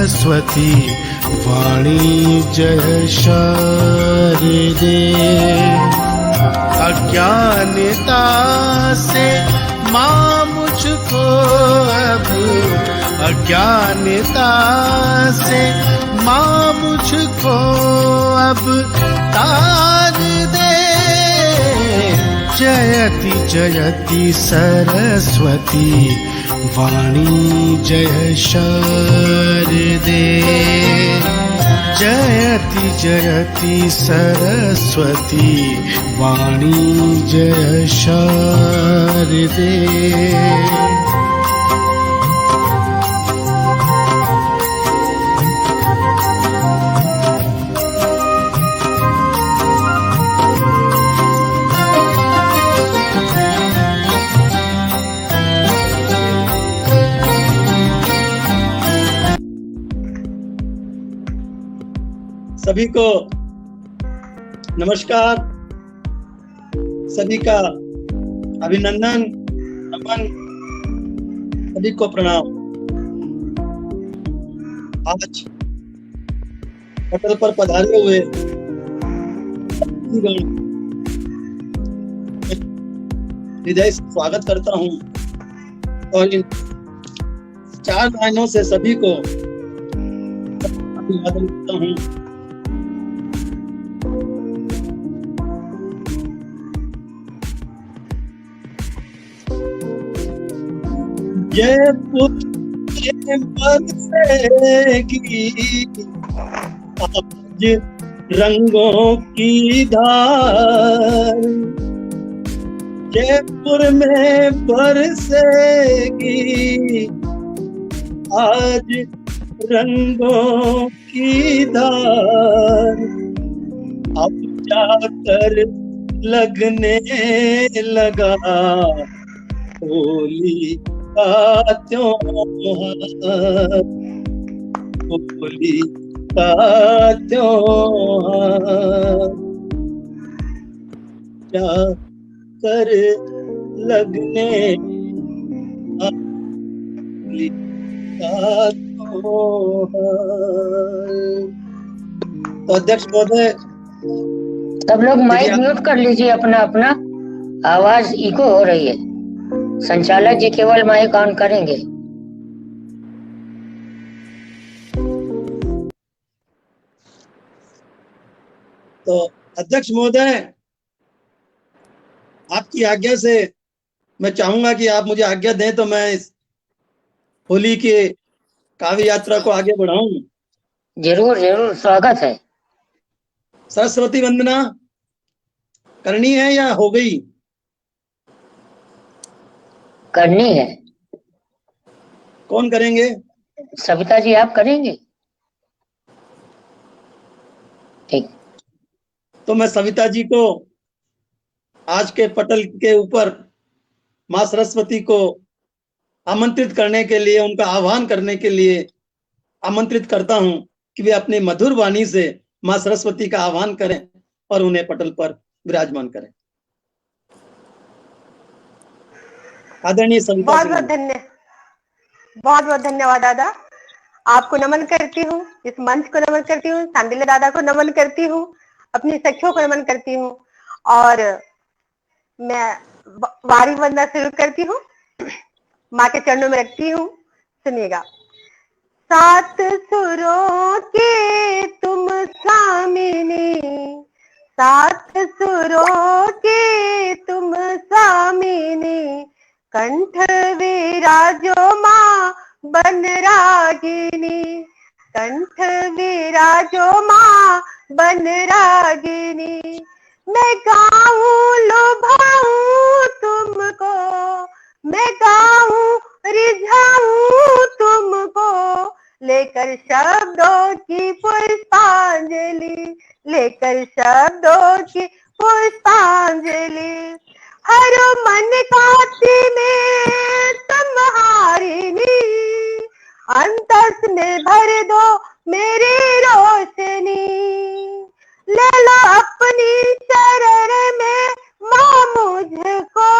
सरस्वती वाणी जय शारदे। अज्ञानता से माँ मुझको अब, अज्ञानता से माँ मुझको अब तार दे। जयति जयति सरस्वती वाणी जय शारदे। जयति जयति सरस्वती वाणी जय शारदे। सभी को नमस्कार, सभी का अभिनंदन, नमन, सभी को प्रणाम। आज पटल पर पधारे हुए हृदय से स्वागत करता हूँ और इन 4 लाइनों से सभी को अभिवादन करता हूँ। ये प्रेम बरसेगी आज रंगों की धार, जयपुर में बरसेगी आज रंगों की धार। अब जाकर लगने लगा होली का त्योहार, होली का त्योहार। क्या कर लगने होली का त्योहार। तो अध्यक्ष महोदय, सब लोग माइक म्यूट कर लीजिए अपना अपना, आवाज इको हो रही है। संचालक जी केवल माइक ऑन करेंगे। तो अध्यक्ष महोदय, आपकी आज्ञा से मैं चाहूंगा कि आप मुझे आज्ञा दें तो मैं इस होली के काव्य यात्रा को आगे बढ़ाऊं। जरूर जरूर, स्वागत है। सरस्वती वंदना करनी है या हो गई? करनी है। कौन करेंगे? सविता जी आप करेंगे? ठीक। तो मैं सविता जी को आज के पटल के ऊपर माँ सरस्वती को आमंत्रित करने के लिए, उनका आह्वान करने के लिए आमंत्रित करता हूं कि वे अपनी मधुर वाणी से माँ सरस्वती का आह्वान करें और उन्हें पटल पर विराजमान करें। आदरणीय सविता जी, बहुत बहुत धन्यवाद दादा। आपको नमन करती हूँ, इस मंच को नमन करती हूँ, सांडिल्य दादा को नमन करती हूँ, अपनी सखियों को नमन करती हूँ और मैं वारी वंदना शुरू करती हूँ, माँ के चरणों में रखती हूँ। सुनिएगा। 7 सुरों के तुम स्वामिनी, 7 सुरों के तुम स्वामिनी, कंठ विराजो माँ बन रागिनी, कंठ विराजो माँ बन रागिनी। मैं गाऊं लुभाऊं तुमको, मैं गाऊं रिझाऊं तुमको, लेकर शब्दों की पुष्पांजलि, लेकर शब्दों की पुष्पांजलि। हर मन कांति में तुम्हारिनी, अंतस में भर दो मेरी रोशनी। ले लो अपनी शरण में माँ मुझको,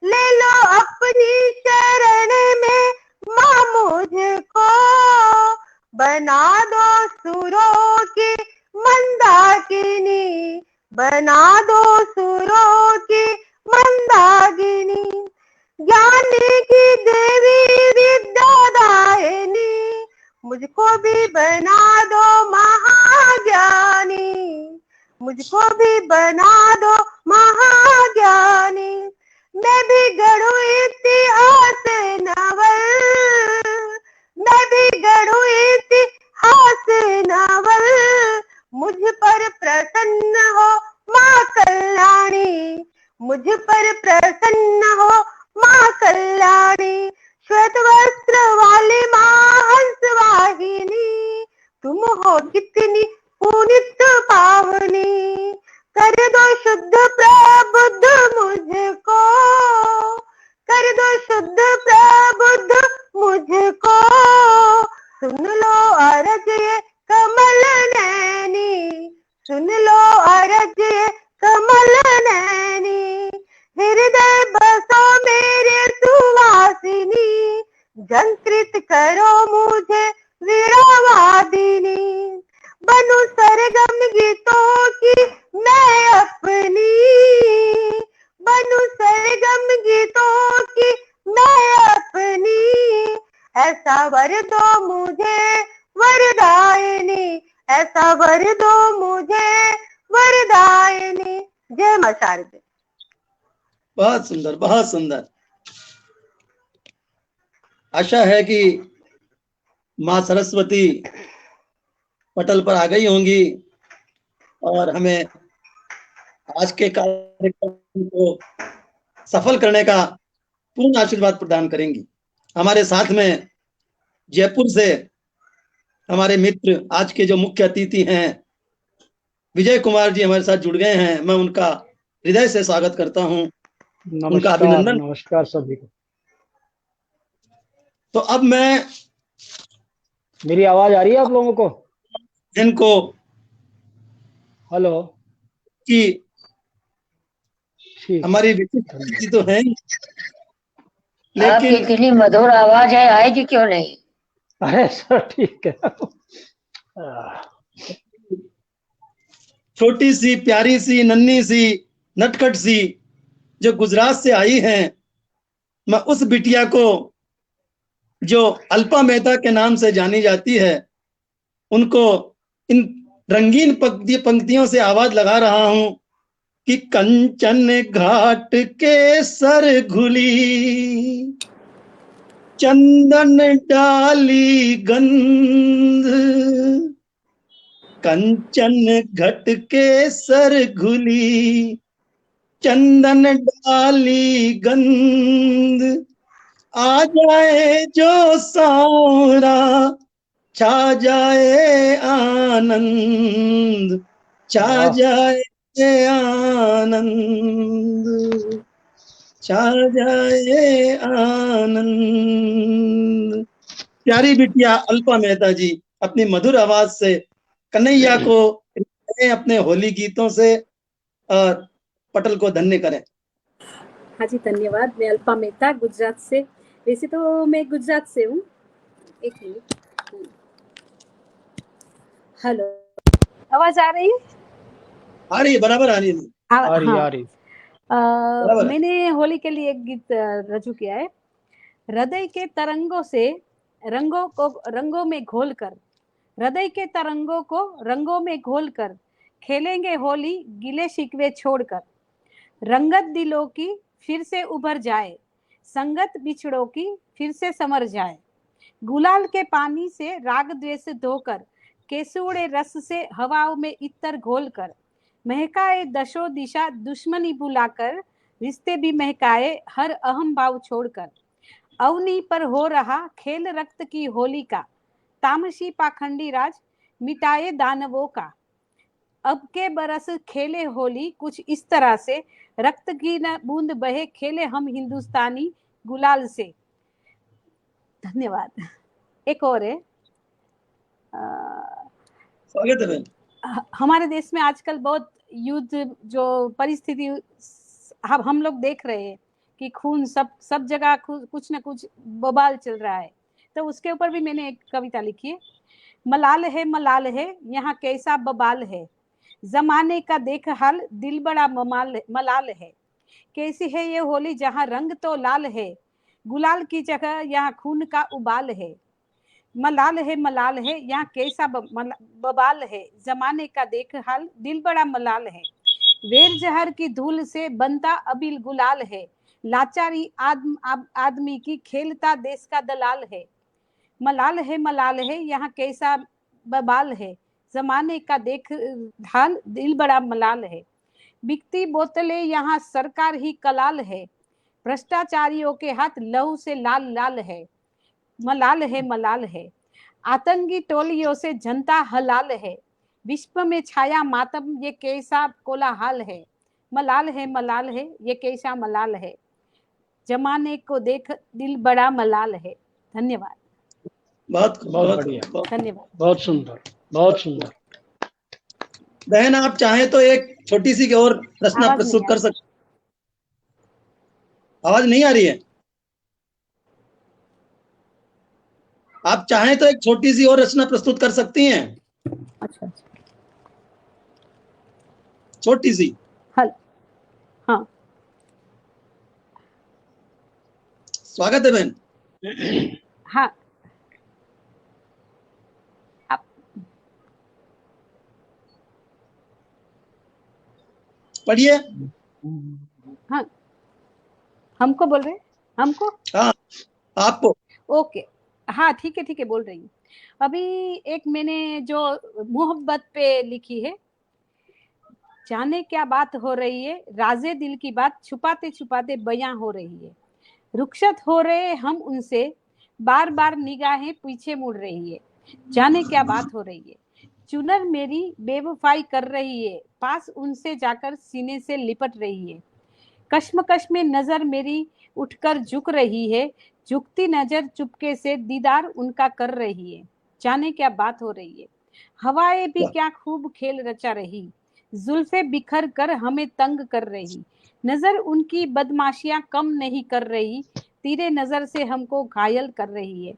ले लो अपनी शरण में माँ मुझको। बना दो सुरों की मंदाकिनी, बना दो सुरों की मंदाकिनी, ज्ञान की देवी विद्यादायिनी, मुझको भी बना दो महाज्ञानी, मुझको भी बना दो महाज्ञानी, मैं भी गढ़ूं इतिहास नवल, मैं भी गढ़ूं इतिहास नवल, मुझ पर प्रसन्न हो माँ कल्याणी, मुझ पर प्रसन्न हो माँ कल्याणी, श्वेत वस्त्र वाली माँ हंस वाहिनी, तुम हो कितनी पुनित पावनी, कर दो शुद्ध प्रबुद्ध मुझको, कर दो शुद्ध प्रबुद्ध मुझको, सुन लो अरज ये कमल नैनी, सुन लो अरज ये कमल नैनी, हृदय बसो मेरे सुवासिनी, जंकृत करो मुझे वीरावादिनी, बनूं सरगम गीतों की मैं अपनी, बनूं सरगम गीतों की मैं अपनी, ऐसा वर दो मुझे वरदायिनी, ऐसा वर दो मुझे वरदायिनी। जय मां शारदे। बहुत सुंदर, बहुत सुंदर। आशा है कि माँ सरस्वती पटल पर आ गई होंगी और हमें आज के कार्यक्रम को सफल करने का पूर्ण आशीर्वाद प्रदान करेंगी। हमारे साथ में जयपुर से हमारे मित्र आज के जो मुख्य अतिथि हैं विजय कुमार जी हमारे साथ जुड़ गए हैं। मैं उनका हृदय से स्वागत करता हूं, उनका अभिनंदन। नमस्कार सभी को। तो अब मैं, मेरी आवाज आ रही है आप लोगों को? इनको हेलो, कि ठीक, हमारी विशिष्ट तो है, आपकी लेकिन इतनी मधुर आवाज है, आएगी क्यों नहीं? अरे सर ठीक है। छोटी सी प्यारी सी नन्ही सी नटखट सी जो गुजरात से आई हैं, मैं उस बिटिया को जो अल्पा मेहता के नाम से जानी जाती है, उनको इन रंगीन पंक्तियों से आवाज लगा रहा हूं कि कंचन घाट के सर घुली, चंदन डाली गंध, कंचन घट के सर घुली, चंदन डाली गंध, आ जाए जो सावरा, छा जाए आनंद, छा जाए आनंद, छा जाए आनंद। प्यारी बिटिया अल्पा मेहता जी अपनी मधुर आवाज से कन्हैया को अपने होली गीतों से पटल को धन्य करें। हाँ जी, धन्यवाद। मैं अल्पा मेहता, गुजरात से। वैसे तो मैं गुजरात से हूँ। एक मिनट। हेलो, आवाज आ रही है? आ रही है, बराबर आ रही है। आ रही। मैंने होली के लिए एक गीत रजू किया है। हृदय के तरंगों से रंगों को रंगों में घोलकर, हृदय के तरंगों को रंगों में घोलकर, खेलेंगे होली गिले शिकवे छोड़कर, रंगत दिलों की फिर से उभर जाए, संगत बिछड़ों की फिर से समर जाए, गुलाल के पानी से राग द्वेष धोकर, केसुड़े रस से हवाओं में इत्तर घोलकर, महकाए दशो दिशा दुश्मनी भुलाकर, रिश्ते भी महकाए हर अहम भाव छोड़कर, अवनी पर हो रहा खेल रक्त की होली का, तामसी पाखंडी राज मिटाए दानवों का, अब के बरस खेले होली कुछ इस तरह से, रक्त की न बूंद बहे खेले हम हिंदुस्तानी गुलाल से। धन्यवाद। एक और है, स्वागत है। हमारे देश में आजकल बहुत युद्ध जो परिस्थिति हम लोग देख रहे हैं कि खून सब जगह कुछ न कुछ बवाल चल रहा है, तो उसके ऊपर भी मैंने एक कविता लिखी है। मलाल है यहाँ कैसा बबाल है, जमाने का देख हाल दिल बड़ा मलाल है। कैसी है ये होली जहाँ रंग तो लाल है, गुलाल की जगह यहाँ खून का उबाल है। मलाल है यहाँ कैसा बबाल है, जमाने का देख हाल दिल बड़ा मलाल है। वेर जहर की धूल से बनता अबिल गुलाल है, लाचारी आदमी की खेलता देश का दलाल है। मलाल है यहाँ कैसा बबाल है, जमाने का देख हाल दिल बड़ा मलाल है। बिकती बोतलें यहाँ सरकार ही कलाल है, भ्रष्टाचारियों के हाथ लहू से लाल लाल है। मलाल है आतंकी टोलियों से जनता हलाल है, विश्व में छाया मातम ये कैसा कोलाहल है। मलाल है ये कैसा मलाल है, जमाने को देख दिल बड़ा मलाल है। धन्यवाद। बहुत बहुत बढ़िया, धन्यवाद। बहुत सुंदर, बहुत सुंदर। बहन आप चाहें तो एक छोटी सी और रचना आवाज प्रस्तुत नहीं कर सकते। आवाज नहीं आ रही है? आप चाहें तो एक छोटी सी और रचना प्रस्तुत कर सकती हैं। अच्छा, छोटी सी। हल हाँ, स्वागत है बहन। हाँ, आप पढ़िए। हाँ, हमको बोल रहे हैं? हमको? हाँ, आपको। ओके, हाँ ठीक है बोल रही हूँ। अभी एक मैंने जो मोहब्बत पे लिखी है, जाने क्या बात हो रही है, राजे दिल की बात छुपाते छुपाते बयां हो रही है। रुखसत हो रहे हम उनसे, बार बार निगाहें पीछे मुड़ रही है। जाने क्या बात हो रही है, चुनर मेरी बेवफाई कर रही है, पास उनसे जाकर सीने से लिपट रही है। कश्मकश में नजर मेरी उठकर झुक रही है, झुकती नजर चुपके से दीदार उनका कर रही है। जाने क्या बात हो रही है, हवाएं भी क्या खूब खेल रचा रही, जुल्फे बिखर कर हमें तंग कर रही। नजर उनकी बदमाशियां कम नहीं कर रही, तीरे नजर से हमको घायल कर रही है।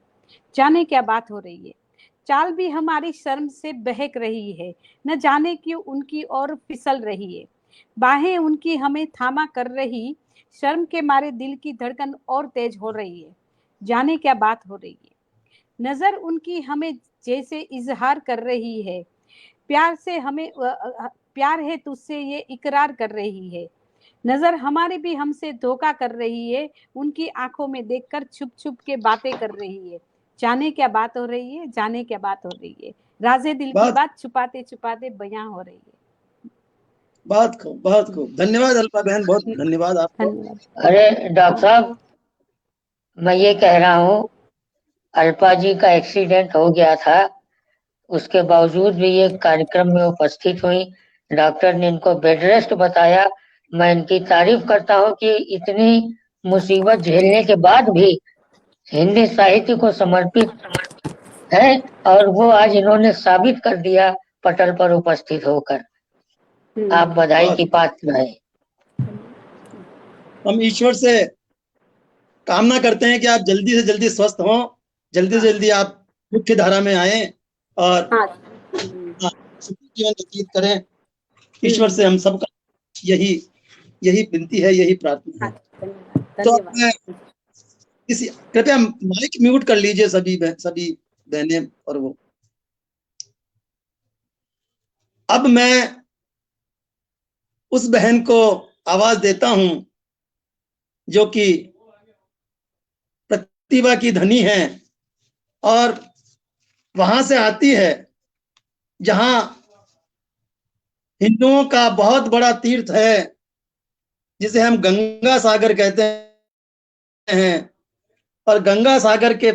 जाने क्या बात हो रही है, चाल भी हमारी शर्म से बहक रही है, न जाने क्यों उनकी ओर फिसल रही है। बाहें उनकी हमें थामा कर रही, शर्म के मारे दिल की धड़कन और तेज हो रही है। जाने क्या बात हो रही है, नजर उनकी हमें जैसे इजहार कर रही है, प्यार से हमें प्यार है तुझसे ये इकरार कर रही है। नजर हमारी भी हमसे धोखा कर रही है, उनकी आंखों में देखकर छुप छुप के बातें कर रही है। जाने क्या बात हो रही है, जाने क्या बात हो रही है, राजे दिल की बात छुपाते छुपाते बयां हो रही है। बहुत खूब, बहुत खूब। धन्यवाद अल्पा बहन, बहुत धन्यवाद आपको। अरे डॉक्टर साहब, मैं ये कह रहा हूँ, अल्पा जी का एक्सीडेंट हो गया था, उसके बावजूद भी ये कार्यक्रम में उपस्थित हुई। डॉक्टर ने इनको बेड रेस्ट बताया। मैं इनकी तारीफ करता हूँ कि इतनी मुसीबत झेलने के बाद भी हिंदी साहित्य को समर्पित है, और वो आज इन्होंने साबित कर दिया पटल पर उपस्थित होकर। आप बधाई की पात्र हैं। हम ईश्वर से कामना करते हैं कि आप जल्दी से जल्दी स्वस्थ हों, जल्दी से जल्दी आप मुख्य धारा में आए और सुखी जीवन व्यतीत करें। ईश्वर से हम सबका यही विनती है, यही प्रार्थना है। तो कृपया माइक म्यूट कर लीजिए सभी बहनें और वो। अब मैं उस बहन को आवाज देता हूं जो कि प्रतिभा की धनी है और वहां से आती है जहां हिंदुओं का बहुत बड़ा तीर्थ है जिसे हम गंगा सागर कहते हैं। और गंगा सागर के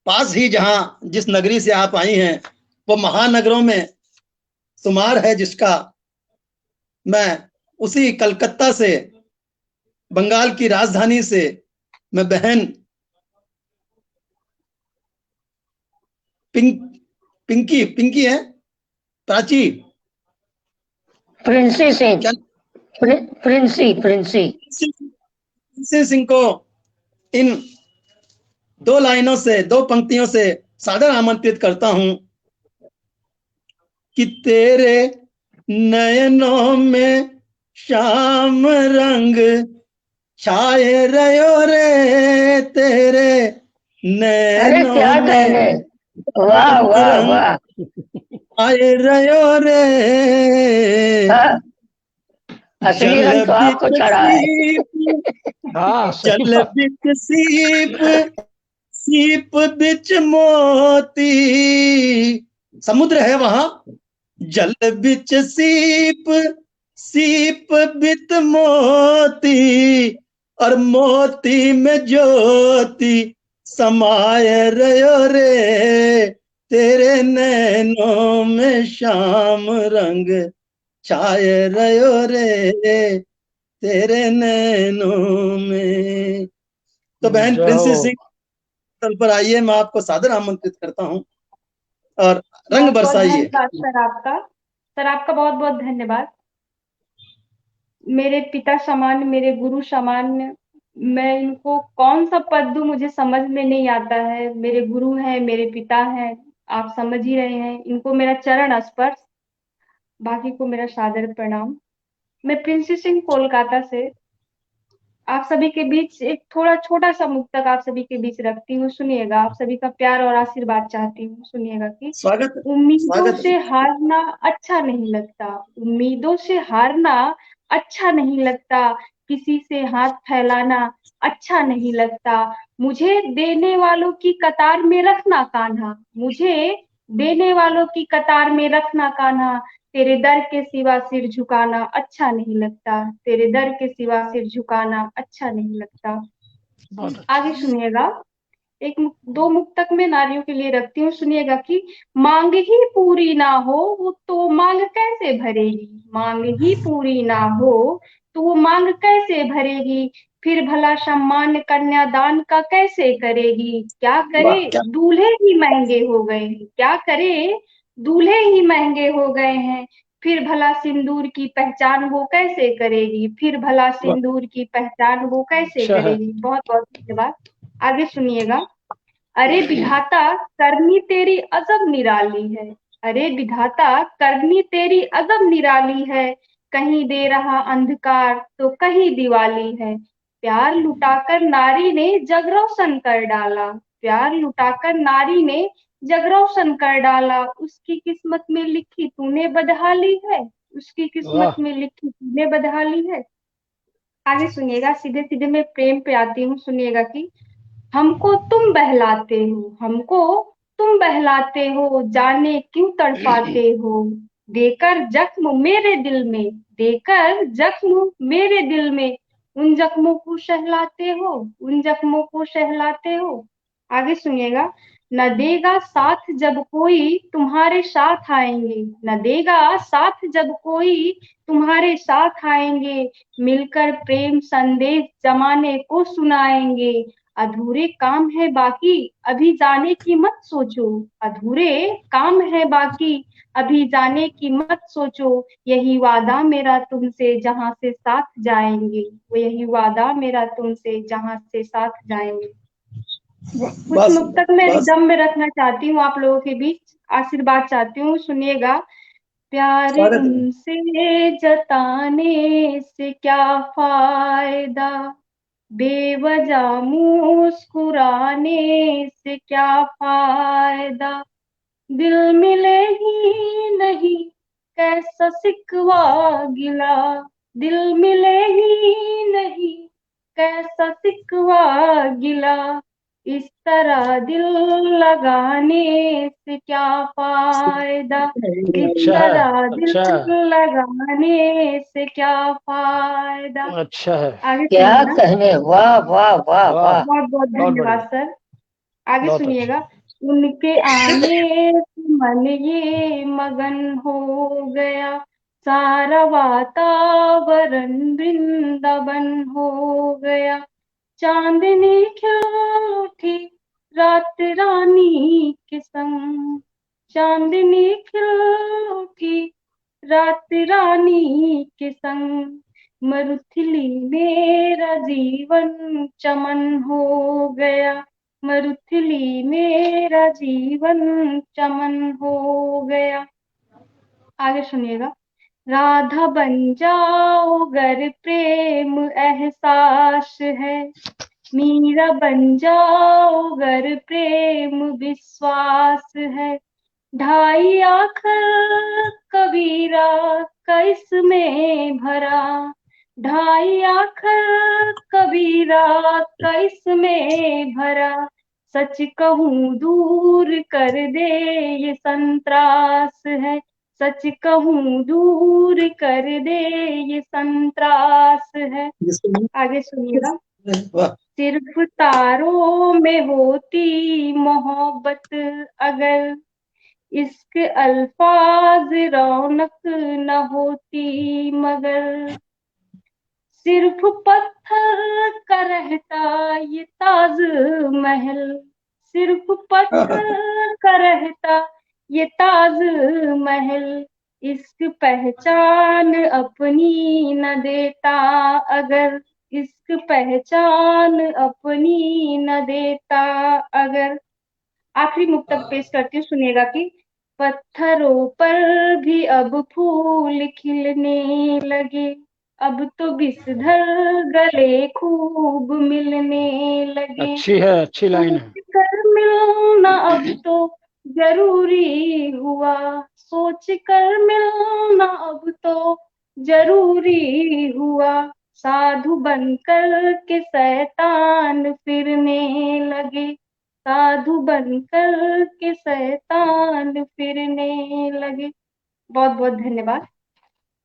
पास ही जहां जिस नगरी से आप आई हैं वो महानगरों में शुमार है, जिसका मैं उसी कलकत्ता से, बंगाल की राजधानी से मैं बहन पिंकी है, प्राची प्रिंसी सिंह, प्रिंसी सिंह को इन 2 लाइनों से, 2 पंक्तियों से सादर आमंत्रित करता हूं कि तेरे नयनों में श्याम रंग छाए रहो रे, तेरे अरे नैनों क्या में कहने, वाह श्याम वाह रंग वाह। छाए रहो रे। हाँ, असली जल रंग तो बिच आपको चढ़ा है। सीप, हाँ सही जल बात। बिच सीप, सीप बिच मोती, समुद्र है वहां, जल बिच सीप, सीप बिच मोती, और मोती में ज्योति समाये रहो रे, तेरे नैनों में श्याम रंग छाए रहो रे, तेरे नैनों में। तो बहन जय प्रिंसी हो। सिंह तल पर आइए, मैं आपको सादर आमंत्रित करता हूँ और रंग बहुत बहुत बरसाइए। धन्यवाद सर आपका। सर आपका बहुत बहुत धन्यवाद। मेरे पिता समान, मेरे गुरु समान, मैं इनको कौन सा पद दूं मुझे समझ में नहीं आता है। मेरे गुरु हैं, मेरे पिता हैं, आप समझ ही रहे हैं। इनको मेरा चरण स्पर्श, बाकी को मेरा सादर प्रणाम। मैं प्रिंसी सिंह कोलकाता से आप सभी के बीच एक थोड़ा छोटा सा मुक्तक आप सभी के बीच रखती हूँ, सुनिएगा। आप सभी का प्यार और आशीर्वाद चाहती हूँ, सुनिएगा कि स्वागत है, उम्मीदों स्वागत से है। हारना अच्छा नहीं लगता, उम्मीदों से हारना अच्छा नहीं लगता, किसी से हाथ फैलाना अच्छा नहीं लगता, मुझे देने वालों की कतार में रखना कान्हा, मुझे देने वालों की कतार में रखना कान्हा, तेरे दर के सिवा सिर झुकाना अच्छा नहीं लगता, तेरे दर के सिवा सिर झुकाना अच्छा नहीं लगता। बहुत अच्छा। आगे सुनिएगा। दो मुक्तक में नारियों के लिए रखती हूँ, सुनिएगा कि मांग ही पूरी ना हो वो तो मांग कैसे भरेगी, मांग ही पूरी ना हो तो वो मांग कैसे भरेगी, फिर भला सम्मान कन्यादान का कैसे करेगी, क्या वाह, करे क्या दूल्हे ही महंगे हो गए हैं, क्या करे दूल्हे ही महंगे हो गए हैं, फिर भला सिंदूर की पहचान वो कैसे करेगी, फिर भला वाह। सिंदूर की पहचान वो कैसे अच्छा है। करेगी। बहुत बहुत धन्यवाद। आगे सुनिएगा। अरे विधाता करनी तेरी अजब निराली है, अरे विधाता करनी तेरी अजब निराली है, कहीं दे रहा अंधकार तो कहीं दिवाली है, प्यार लुटाकर नारी ने जग रोशन कर डाला, प्यार लुटाकर नारी ने जग रोशन कर डाला, उसकी किस्मत में लिखी तूने बदहाली है, उसकी किस्मत वाह। में लिखी तूने बदहाली है। आगे सुनिएगा, सीधे सीधे मैं प्रेम पे आती हूँ, सुनिएगा कि हमको तुम बहलाते हो, हमको तुम बहलाते हो, जाने क्यों तड़पाते हो, देकर जख्म मेरे दिल में, देकर जख्म मेरे दिल में, उन जख्मों को सहलाते हो, उन जख्मों को सहलाते हो। आगे सुनिएगा। न देगा साथ जब कोई तुम्हारे साथ आएंगे, न देगा साथ जब कोई तुम्हारे साथ आएंगे, मिलकर प्रेम संदेश जमाने को सुनाएंगे, अधूरे काम है बाकी अभी जाने की मत सोचो, अधूरे काम है बाकी अभी जाने की मत सोचो, यही वादा मेरा तुमसे जहां से साथ जाएंगे, वो यही वादा मेरा तुमसे जहां से साथ जाएंगे। कुछ बहुत सुंदर, मुक्तक मैं बहुत रिदम में रखना चाहती हूँ, आप लोगों के बीच आशीर्वाद चाहती हूँ, सुनिएगा। प्यार स्वागत है। उनसे जताने से क्या फायदा, बेवजह मुस्कुराने से क्या फायदा, दिल मिले ही नहीं कैसा सिकवा गिला, दिल मिले ही नहीं कैसा सिकवा गिला, इस तरह दिल लगाने से क्या फायदा, इस अच्छा है। तरह दिल अच्छा है। लगाने से क्या फायदा। अच्छा है। आगे क्या सुनिएगा। कहने, वाह वाह वाह वाह। वाह। बहुत बहुत बहुत धन्यवाद बढ़िया। सर। आगे बहुत अच्छा। सुनिएगा। उनके आने से मन ये मगन हो गया, सारा वातावरण वृंदावन हो गया, चांदनी खिल उठी रात रानी के संग, चांदनी खिल उठी रात रानी के संग, मरुथली मेरा जीवन चमन हो गया, मरुथली मेरा जीवन चमन हो गया। आगे सुनिएगा। राधा बन जाओ गर प्रेम एहसास है, मीरा बन जाओ गर प्रेम विश्वास है, ढाई आखर कबीरा कैस में भरा, ढाई आखर कबीरा कैस में भरा, सच कहूँ दूर कर दे ये संत्रास है, सच कहूँ दूर कर दे ये संत्रास है। आगे सुनिएगा। वाह, सिर्फ तारों में होती मोहब्बत अगर, इश्क अल्फाज रौनक न होती मगर, सिर्फ पत्थर का रहता ये ताज महल, सिर्फ पत्थर का रहता ये ताज महल, इश्क पहचान अपनी न देता अगर, इश्क पहचान अपनी न देता अगर। आखिरी मुक्तक पेश करती हूँ, सुनिएगा कि पत्थरों पर भी अब फूल खिलने लगे, अब तो विषधर गले खूब मिलने लगे, अच्छी है, अच्छी लाइन है। सोच कर मिलना अब तो जरूरी हुआ, सोच कर मिलना अब तो जरूरी हुआ, साधु बनकर के शैतान फिरने लगे, साधु बनकर के शैतान फिरने लगे। बहुत बहुत धन्यवाद।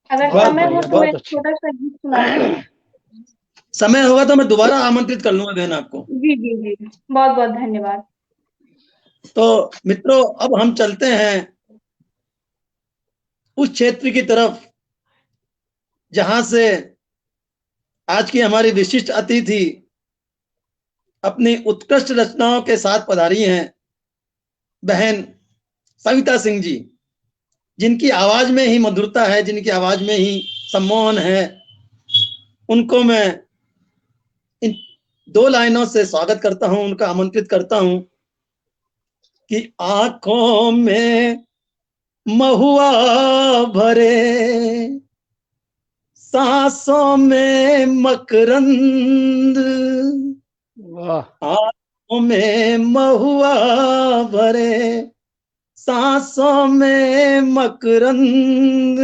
अगर बहुत समय हो बढ़िया, तो बहुत मैं एक अच्छी। छोटा सा गीत सुना दूं। समय होगा तो मैं दोबारा आमंत्रित कर लूंगा बहन आपको। जी जी जी, बहुत बहुत धन्यवाद। तो मित्रों, अब हम चलते हैं उस क्षेत्र की तरफ जहां से आज की हमारी विशिष्ट अतिथि अपनी उत्कृष्ट रचनाओं के साथ पधारी हैं, बहन सविता सिंह जी, जिनकी आवाज में ही मधुरता है, जिनकी आवाज में ही सम्मोहन है। उनको मैं इन 2 लाइनों से स्वागत करता हूं, उनका आमंत्रित करता हूं कि आंखों में महुआ भरे, सांसों में मकरंद, वाह, आंखों में महुआ भरे, सांसों में मकरंद,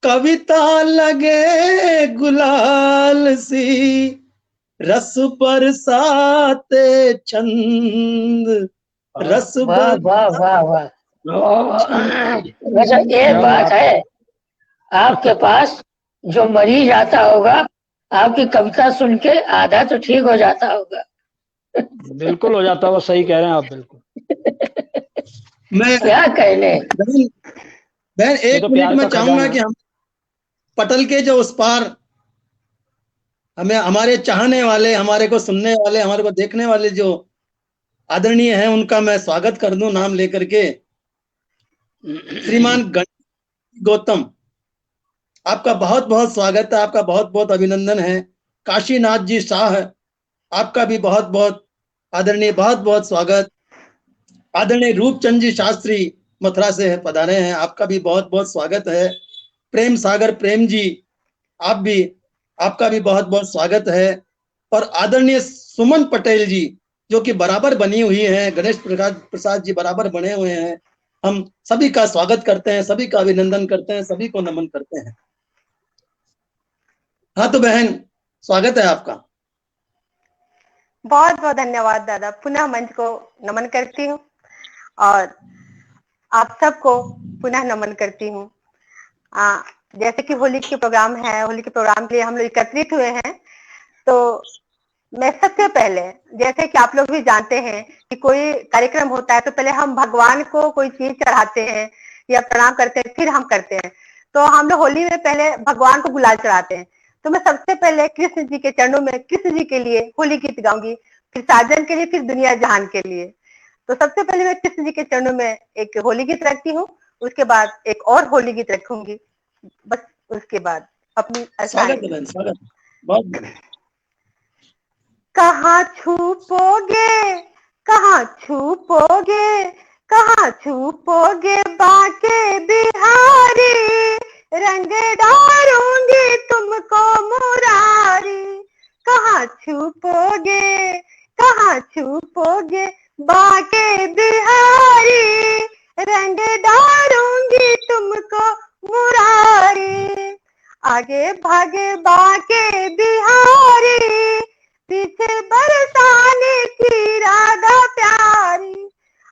कविता लगे गुलाल सी, रस बरसाते छंद, रस वाह वाह वाह वाह। वैसे एक क्या बात है, आपके पास जो मरीज आता होगा आपकी कविता सुन के आधा तो ठीक हो जाता होगा। बिल्कुल हो जाता होगा, सही कह रहे हैं आप, बिल्कुल। मैं क्या कहने। बहन ये एक तो मिनट प्यार में का चाहूंगा खजाना कि है। हम पटल के जो उस पार हमें हमारे चाहने वाले, हमारे को सुनने वाले, हमारे को देखने वाले जो आदरणीय हैं, उनका मैं स्वागत कर दूं नाम लेकर के। श्रीमान गणेश गौतम, आपका बहुत बहुत स्वागत है, आपका बहुत बहुत अभिनंदन है। काशीनाथ जी शाह, आपका भी बहुत बहुत आदरणीय, बहुत बहुत स्वागत। आदरणीय रूपचंद जी शास्त्री मथुरा से पधारे हैं, आपका भी बहुत बहुत स्वागत है। प्रेम सागर प्रेम जी, आप भी, आपका भी बहुत बहुत स्वागत है। और आदरणीय सुमन पटेल जी, जो कि बराबर बनी हुई हैं, गणेश प्रसाद जी बराबर बने हुए हैं। हम सभी का स्वागत करते हैं, सभी का अभिनंदन करते हैं, सभी को नमन करते हैं। हाँ तो बहन, स्वागत है आपका। बहुत बहुत धन्यवाद दादा, पुनः मंच को नमन करती हूँ और आप सबको पुनः नमन करती हूँ। जैसे कि होली के प्रोग्राम है, होली के प्रोग्राम के लिए हम लोग एकत्रित हुए हैं, तो मैं सबसे पहले, जैसे कि आप लोग भी जानते हैं कि कोई कार्यक्रम होता है तो पहले हम भगवान को कोई चीज चढ़ाते हैं या प्रणाम करते हैं, फिर हम करते हैं। तो हम लोग होली में पहले भगवान को गुलाल चढ़ाते हैं। तो मैं सबसे पहले कृष्ण जी के चरणों में, कृष्ण जी के लिए होली गीत गाऊंगी, फिर साजन के लिए, फिर दुनिया जहान के लिए। तो सबसे पहले मैं कृष्ण जी के चरणों में एक होली गीत रखती हूँ, उसके बाद एक और होली गीत रखूंगी, बस उसके बाद अपनी स्वागत है बहन, स्वागत, बहुत बढ़िया। कहाँ छुपोगे, कहाँ छुपोगे, कहाँ छुपोगे बाके बिहारी, रंग डालूंगी तुमको मुरारी। कहाँ छुपोगे, कहाँ छुपोगे बाके बिहारी, रंग डालूंगी तुमको मुरारी। आगे भागे बाके बिहारी, पीछे बरसाने की राधा प्यारी।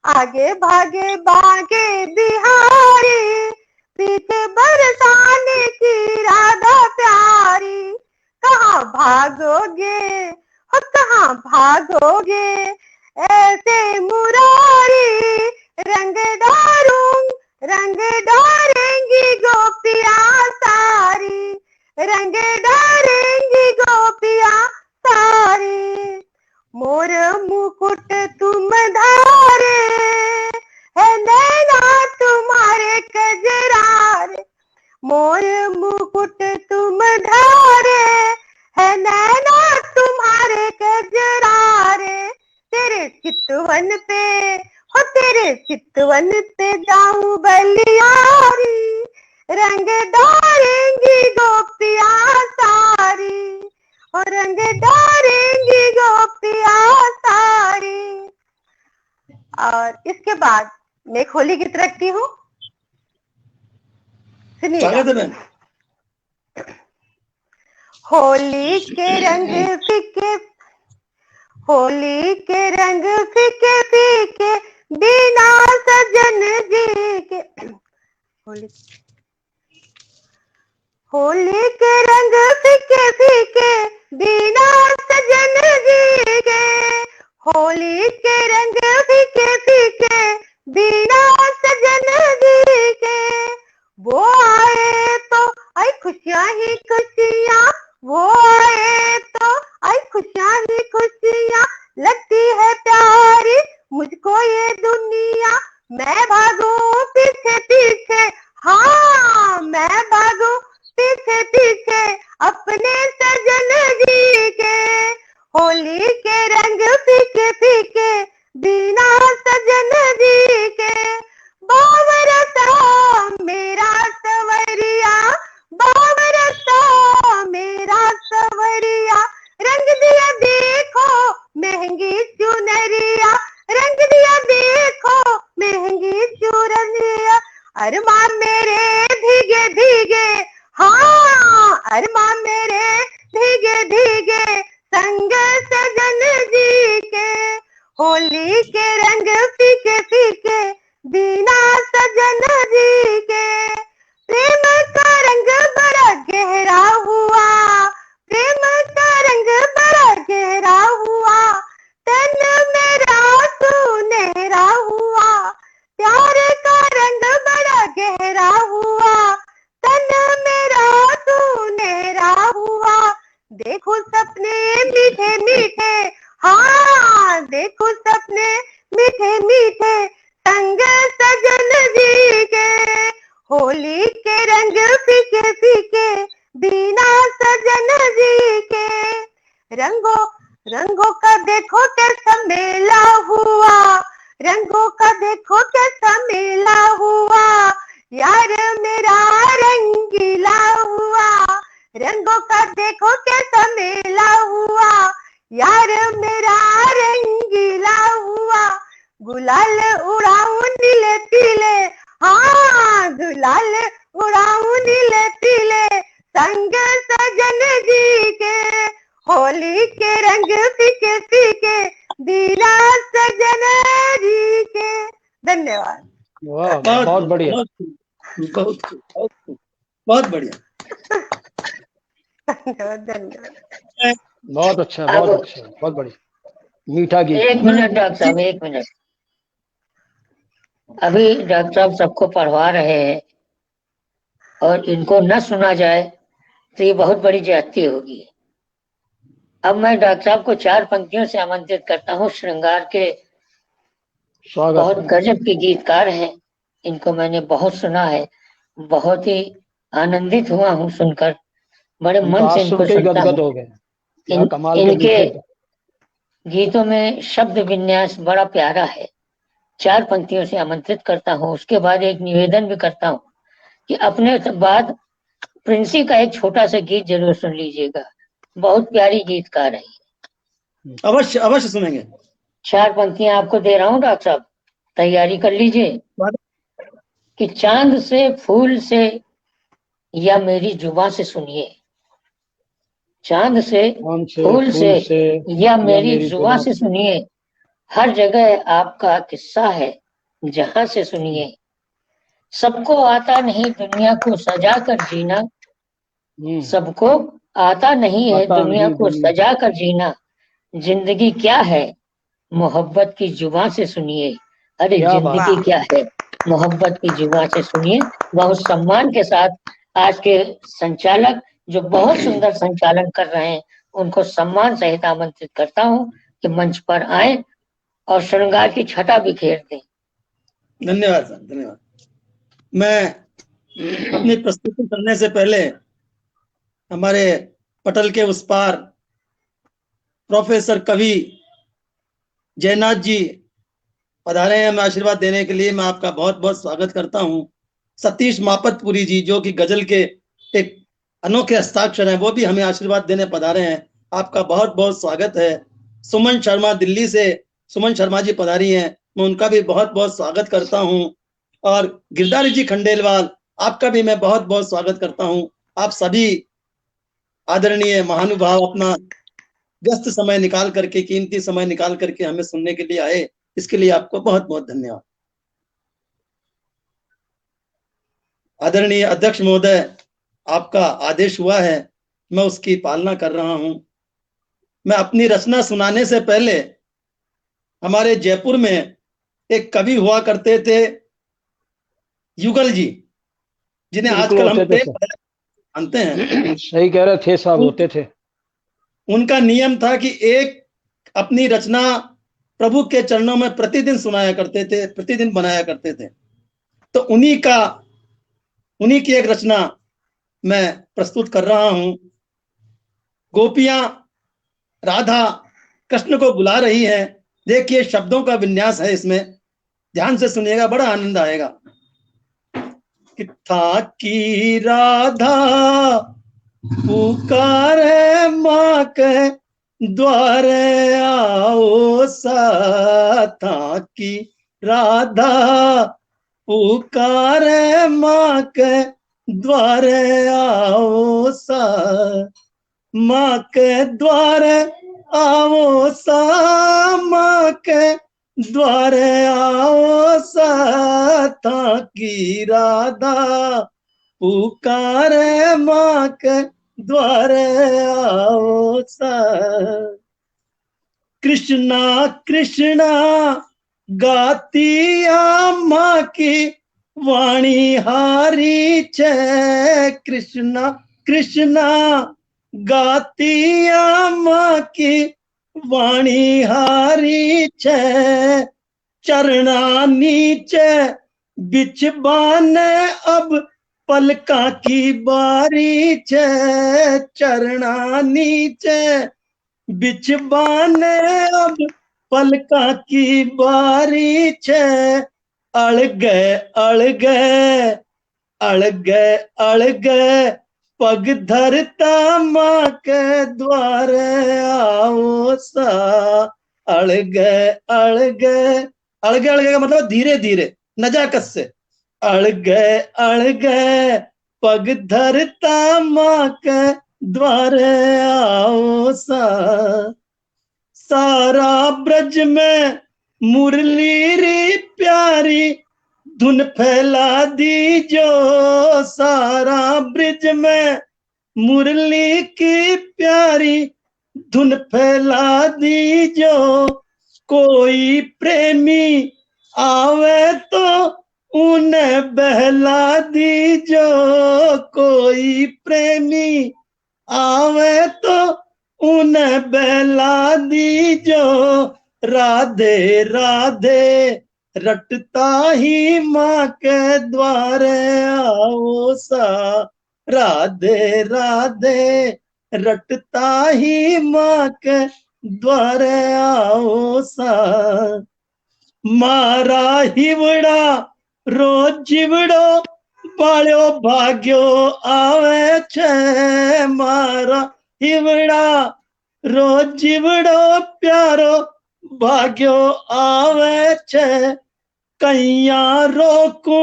आगे भागे बाके बिहारी, पीछे बरसाने की राधा प्यारी। कहाँ भागोगे हो, कहाँ भागोगे ऐसे मुरारी, रंग डालेंगी गोपियाँ सारी, रंग डालेंगी गोपियाँ सारी। मोर मुकुट तुम धारे, है नैना तुम्हारे कजरारे। मोर मुकुट तुम धारे, है नैना तुम्हारे कजरारे। तेरे चितवन पे हो, तेरे चितवन पे जाऊं बलियारी, रंग डालेंगी गोपियाँ सारी, और रंग डालेंगी गोपियाँ सारी। और इसके बाद मैं एक होली गीत रखती हूँ, सुनिएगा। स्वागत है मैम। होली के रंग फीके, होली के रंग फीके फीके, बिना सजन जी के। होली के रंग फीके फीके, बिना सजन जी के। होली के रंग फीके फीके, बिना सजन जी के। वो आए तो आई खुशियाँ ही खुशियाँ, वो आए तो आई खुशियाँ ही खुशियाँ। लगती है प्यारी मुझको ये दुनिया, मैं भागूं पीछे पीछे, हाँ मैं भागूं पीछे पीछे अपने सजन जी के। होली के रंग फीके फीके, बिना सजन जी के। बावरसा मेरा सवरिया, बावरसा मेरा सवरिया। रंग दिया देखो महंगी चुनरिया, रंग दिया देखो महंगी चुनरिया। अरमान मेरे भीगे भीगे, हाँ अरमान मेरे भीगे भीगे, संग सजन जी के। होली के रंग फीके फीके, बिना सजन जी के। प्रेम का रंग बड़ा गहरा हुआ, प्रेम का रंग बड़ा गहरा हुआ। तन मेरा सुनहरा हुआ, प्यार का रंग बड़ा गहरा हुआ। तन मेरा सुनहरा हुआ। देखो सपने मीठे मीठे, हाँ देखो सपने मीठे मीठे, संग सजन जी के। होली के रंग फीके फीके, बिना सजन जी के। रंगों रंगों का देखो कैसा मेला हुआ, रंगों का देखो कैसा मेला हुआ। यार मेरा रंगीला हुआ, रंगों का देखो कैसा मेला हुआ। यार मेरा रंगीला हुआ। गुलाल उड़ाऊं नीले पीले, हाँ गुलाल उड़ाऊं नीले पीले, संग सजन जी के। होली के रंग फीके फीके, बिना सजन जी के। धन्यवाद। वाह बहुत बढ़िया, बहुत बढ़िया। धन्यवाद धन्यवाद। बहुत अच्छा, बहुत अच्छा, बहुत बढ़िया, मीठा गीत। एक मिनट डॉक्टर साहब, एक मिनट। अभी डॉक्टर साहब सबको पढ़वा रहे हैं और इनको न सुना जाए तो ये बहुत बड़ी ज्यादती होगी। अब मैं डॉक्टर साहब को 4 पंक्तियों से आमंत्रित करता हूँ। श्रृंगार के स्वागत। बहुत गजब के गीतकार हैं, इनको मैंने बहुत सुना है, बहुत ही आनंदित हुआ हूँ सुनकर, बड़े मन से इनको सुनता गदगद हूँ। हो गए। क्या कमाल के इनके मीठे। गीतों में शब्द विन्यास बड़ा प्यारा है 4 पंक्तियों से आमंत्रित करता हूँ। उसके बाद एक निवेदन भी करता हूँ कि अपने बाद प्रिंसी का एक छोटा सा गीत जरूर सुन लीजिएगा, बहुत प्यारी गीतकार है। अवश्य अवश्य सुनेंगे। 4 पंक्तियां आपको दे रहा हूँ डॉक्टर साहब, तैयारी कर लीजिए। कि चांद से फूल से या मेरी जुबां से सुनिए, चांद से फूल से या मेरी जुबां से सुनिए, हर जगह आपका किस्सा है जहां से सुनिए। सबको आता नहीं दुनिया को सजा कर जीना, सबको आता नहीं है दुनिया को सजा कर जीना, जिंदगी क्या है मोहब्बत की जुबां से सुनिए। अरे जिंदगी क्या है मोहब्बत की जुबां से सुनिए। बहुत सम्मान के साथ आज के संचालक जो बहुत सुंदर संचालन कर रहे हैं उनको सम्मान सहित आमंत्रित करता हूं कि मंच पर आए और श्रृंगार की छटा बिखेर दें। धन्यवाद सर, धन्यवाद। मैं अपनी प्रस्तुति करने से पहले हमारे पटल के उस पार प्रोफेसर कवि जयनाथ जी पधारे हैं हमें आशीर्वाद देने के लिए। मैं आपका बहुत बहुत स्वागत करता हूं। सतीश मापतपुरी जी जो कि गजल के एक अनोखे हस्ताक्षर हैं, वो भी हमें आशीर्वाद देने पधारे हैं। आपका बहुत बहुत स्वागत है। सुमन शर्मा दिल्ली से, सुमन शर्मा जी पधारी हैं, मैं उनका भी बहुत बहुत स्वागत करता हूं। और गिरधारी जी खंडेलवाल, आपका भी मैं बहुत बहुत स्वागत करता हूं। आप सभी आदरणीय महानुभाव अपना व्यस्त समय निकाल करके, कीमती समय निकाल करके हमें सुनने के लिए आए, इसके लिए आपको बहुत बहुत धन्यवाद। आदरणीय अध्यक्ष महोदय, आपका आदेश हुआ है, मैं उसकी पालना कर रहा हूं। मैं अपनी रचना सुनाने से पहले, हमारे जयपुर में एक कवि हुआ करते थे युगल जी, जिन्हें आजकल हम जानते हैं। सही कह रहे थे साहब, होते थे। उनका नियम था कि एक अपनी रचना प्रभु के चरणों में प्रतिदिन सुनाया करते थे, प्रतिदिन बनाया करते थे। तो उन्हीं की एक रचना मैं प्रस्तुत कर रहा हूं। गोपियां राधा कृष्ण को बुला रही है। देखिए शब्दों का विन्यास है इसमें, ध्यान से सुनिएगा, बड़ा आनंद आएगा। कि था की राधा पुकारे माँ के द्वारे आओ सा, था की राधा पुकारे माँ के द्वारे आओ सा, माँ के द्वारे आओ सा, माँ के द्वारे आओ सा, था की राधा पुकारे माँ के द्वारे आओ सा। कृष्णा कृष्णा गातिया माँ की वाणी हारी छे, कृष्णा कृष्णा गातिया माँ की वाणी हारी छे, चरना नीचे बिछबाने अब पलका की बारी छे, चरना नीचे बिछबाने अब पलका की बारी छे, अड़गे अड़गे अड़गे अड़गे पग धरता माँ के द्वारे आओ सा, अड़गे अड़गे अड़गे अड़गे का मतलब धीरे धीरे नजाकत से, अड़गे अड़गे पग धरता माँ के द्वारे आओ सा। सारा ब्रज में मुरली री प्यारी धुन फैला दी जो, सारा ब्रज में मुरली की प्यारी धुन फैला दी जो, कोई प्रेमी आवे तो उन्हें बहला दी जो, कोई प्रेमी आवे तो उन्हें बहला दी जो, राधे राधे रटता ही माँ के द्वारे आओ सा, राधे राधे रटता ही माँ के द्वारे आओ सा। मारा हिवड़ा रोज जीवड़ो बाळ्यो भाग्यो आवे छे मारा हिवड़ा रोज जीवड़ो प्यारो भाग्यो आवे छे कैया रोकू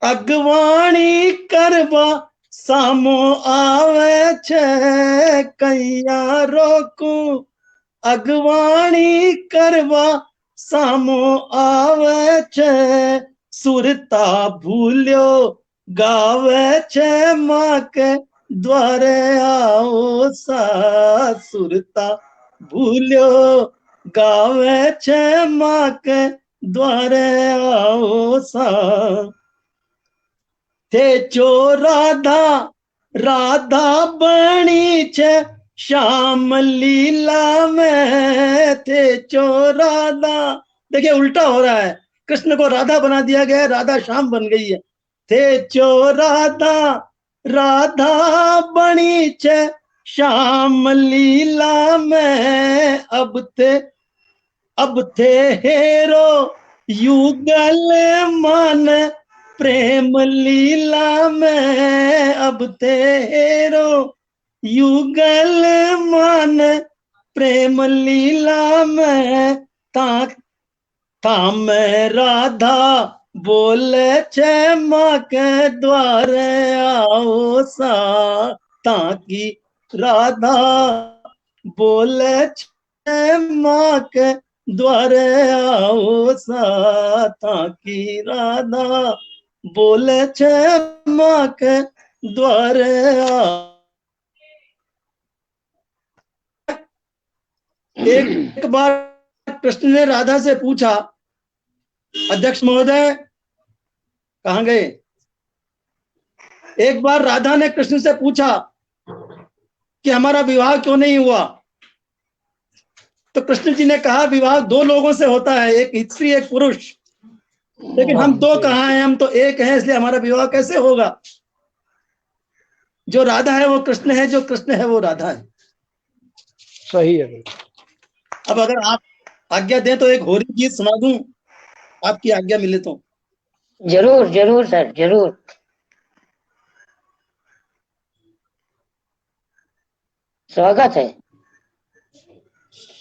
अगवाणी करवा सामो आवे छे कैया रोकू अगवाणी करवा सामो आवे छे सुरता भूल्यो गावे छे माँ के द्वारे आओ सा सुरता भूल्यो गावे छे माँ के द्वारे आओ सा थे चो राधा राधा बनी छे श्याम लीला में थे चो राधा। देखिए उल्टा हो रहा है, कृष्ण को राधा बना दिया गया है, राधा श्याम बन गई है। थे चो राधा राधा बनी छे श्याम लीला में अब थे हेरो युगल मन प्रेम लीला में अब थे हेरो युगल मन प्रेम लीला में था मैं राधा बोले छे माँ के द्वारे आओ सा ताकि राधा बोले छे माँ के द्वारे आओ सा ताकि राधा बोले छे माँ के द्वारे आओ। एक बार कृष्ण ने राधा से पूछा, अध्यक्ष महोदय कहाँ गए? एक बार राधा ने कृष्ण से पूछा कि हमारा विवाह क्यों नहीं हुआ? तो कृष्ण जी ने कहा विवाह दो लोगों से होता है, एक स्त्री एक पुरुष, लेकिन हम दो कहाँ हैं, हम तो एक हैं, इसलिए हमारा विवाह कैसे होगा? जो राधा है वो कृष्ण है, जो कृष्ण है वो राधा है। सही है। अब अगर आप आज्ञा दें तो एक होली गीत सुना दूं, आपकी आज्ञा मिले तो। जरूर जरूर सर, जरूर। स्वागत है।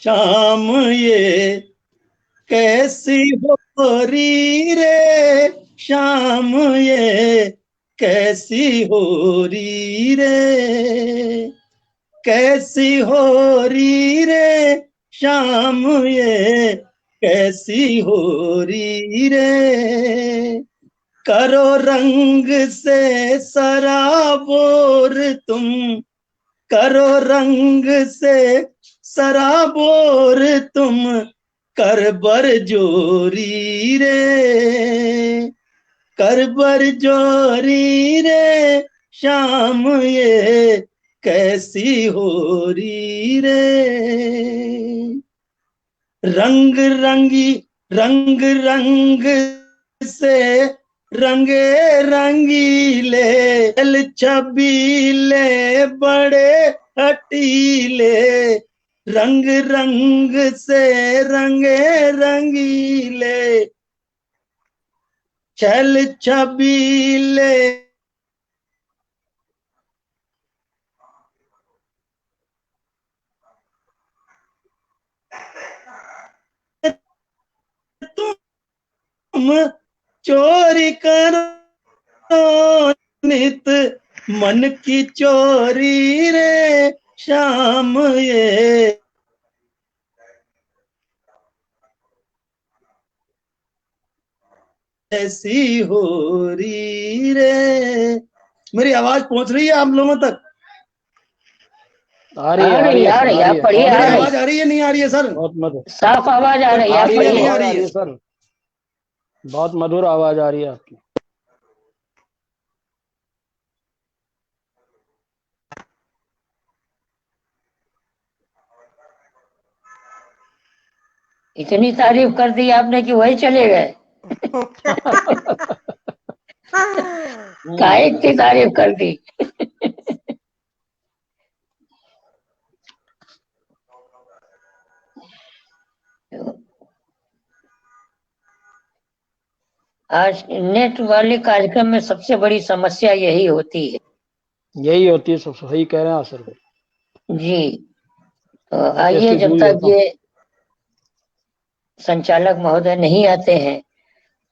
शाम ये कैसी हो री रे, शाम ये कैसी हो री रे, कैसी हो री रे, शाम ये कैसी हो री रे, करो रंग से सराबोर तुम, करो रंग से सराबोर तुम, कर बर जोरी रे, कर बर जोरी रे, शाम ये कैसी हो री रे, रंग रंगी रंग रंग से रंगे रंगीले, चल छबीले बड़े हटीले, रंग रंग से रंगे रंगीले, चल छबीले तुम चोरी करो नित मन की चोरी रे, शाम ये ऐसी हो री रे। मेरी आवाज पहुंच रही है आप लोगों तक? आ रही है, आ रही है, आ रही है, आप पढ़िए। मेरी आ रही आवाज आ रही है नहीं आ रही है सर? बहुत मधुर, साफ आवाज आ रही है, आ आप रही है, पढ़िए। बहुत आ रही है सर, बहुत मधुर आवाज आ रही है आपकी। इतनी तारीफ कर दी आपने कि वही चले गए। काहे इतनी तारीफ कर दी? आज नेट वाले कार्यक्रम में सबसे बड़ी समस्या यही होती है। यही होती है, सब सही कह रहे हैं आसर भाई। जी, तो मैं तो आइए, इसकी जब दूर ही तक रहता हूँ। ये संचालक महोदय नहीं आते हैं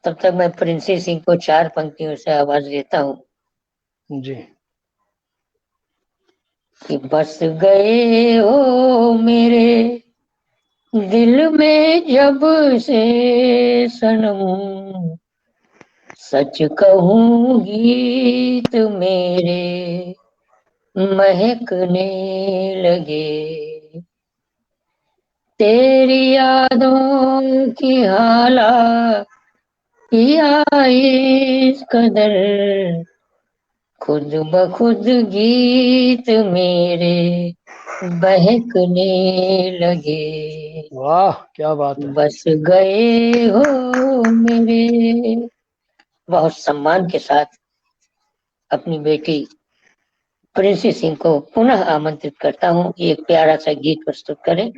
तब तक मैं प्रिंसी सिंह को 4 पंक्तियों से आवाज देता हूँ जी। कि बस गए हो मेरे दिल में जब से सनम, सच कहूँ गीत मेरे महकने लगे, तेरी यादों की हाला पिया इस कदर, खुद ब खुद गीत मेरे बहकने लगे। वाह, क्या बात है। बस गए हो मेरे। बहुत सम्मान के साथ अपनी बेटी प्रिंसी सिंह को पुनः आमंत्रित करता हूँ, एक प्यारा सा गीत प्रस्तुत करें,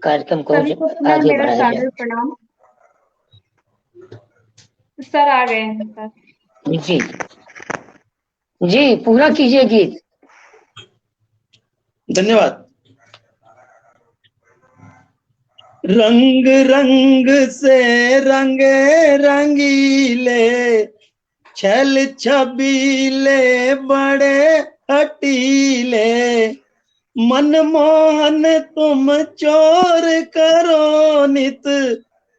कार्यक्रम को सभी को पुनः आगे मेरा बढ़ाया जाए। सादर प्रणाम। सर आ गए हैं सर। जी जी, पूरा कीजिए गीत। धन्यवाद। रंग रंग से रंगे रंगीले, छल छबीले बड़े हटीले, मनमोहन तुम चोर करो नित,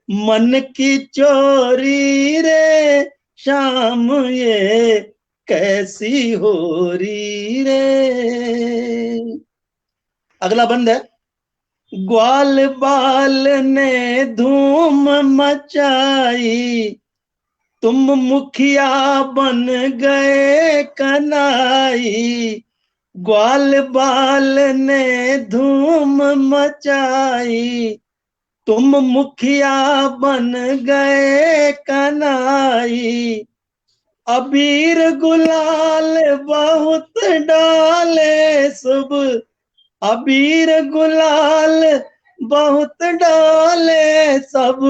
मन की चोरी रे शाम ये कैसी हो रही रे। अगला बंद है। ग्वाल बाल ने धूम मचाई, तुम मुखिया बन गए कनाई, ग्वाल बाल ने धूम मचाई, तुम मुखिया बन गए कनाई, अबीर गुलाल बहुत डाले सब, अबीर गुलाल बहुत डाले सब,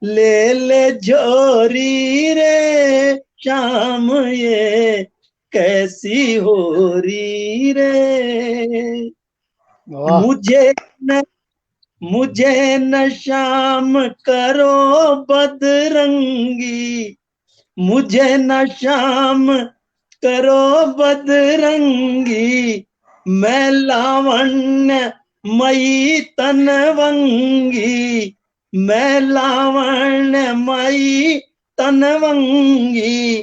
ले ले झोरी रे शाम ये कैसी हो रही रे। वाह। मुझे न शाम करो बदरंगी, मुझे न शाम करो बदरंगी, मैं लावण्य मई तनवंगी, मैं लावण्य मई तनवंगी,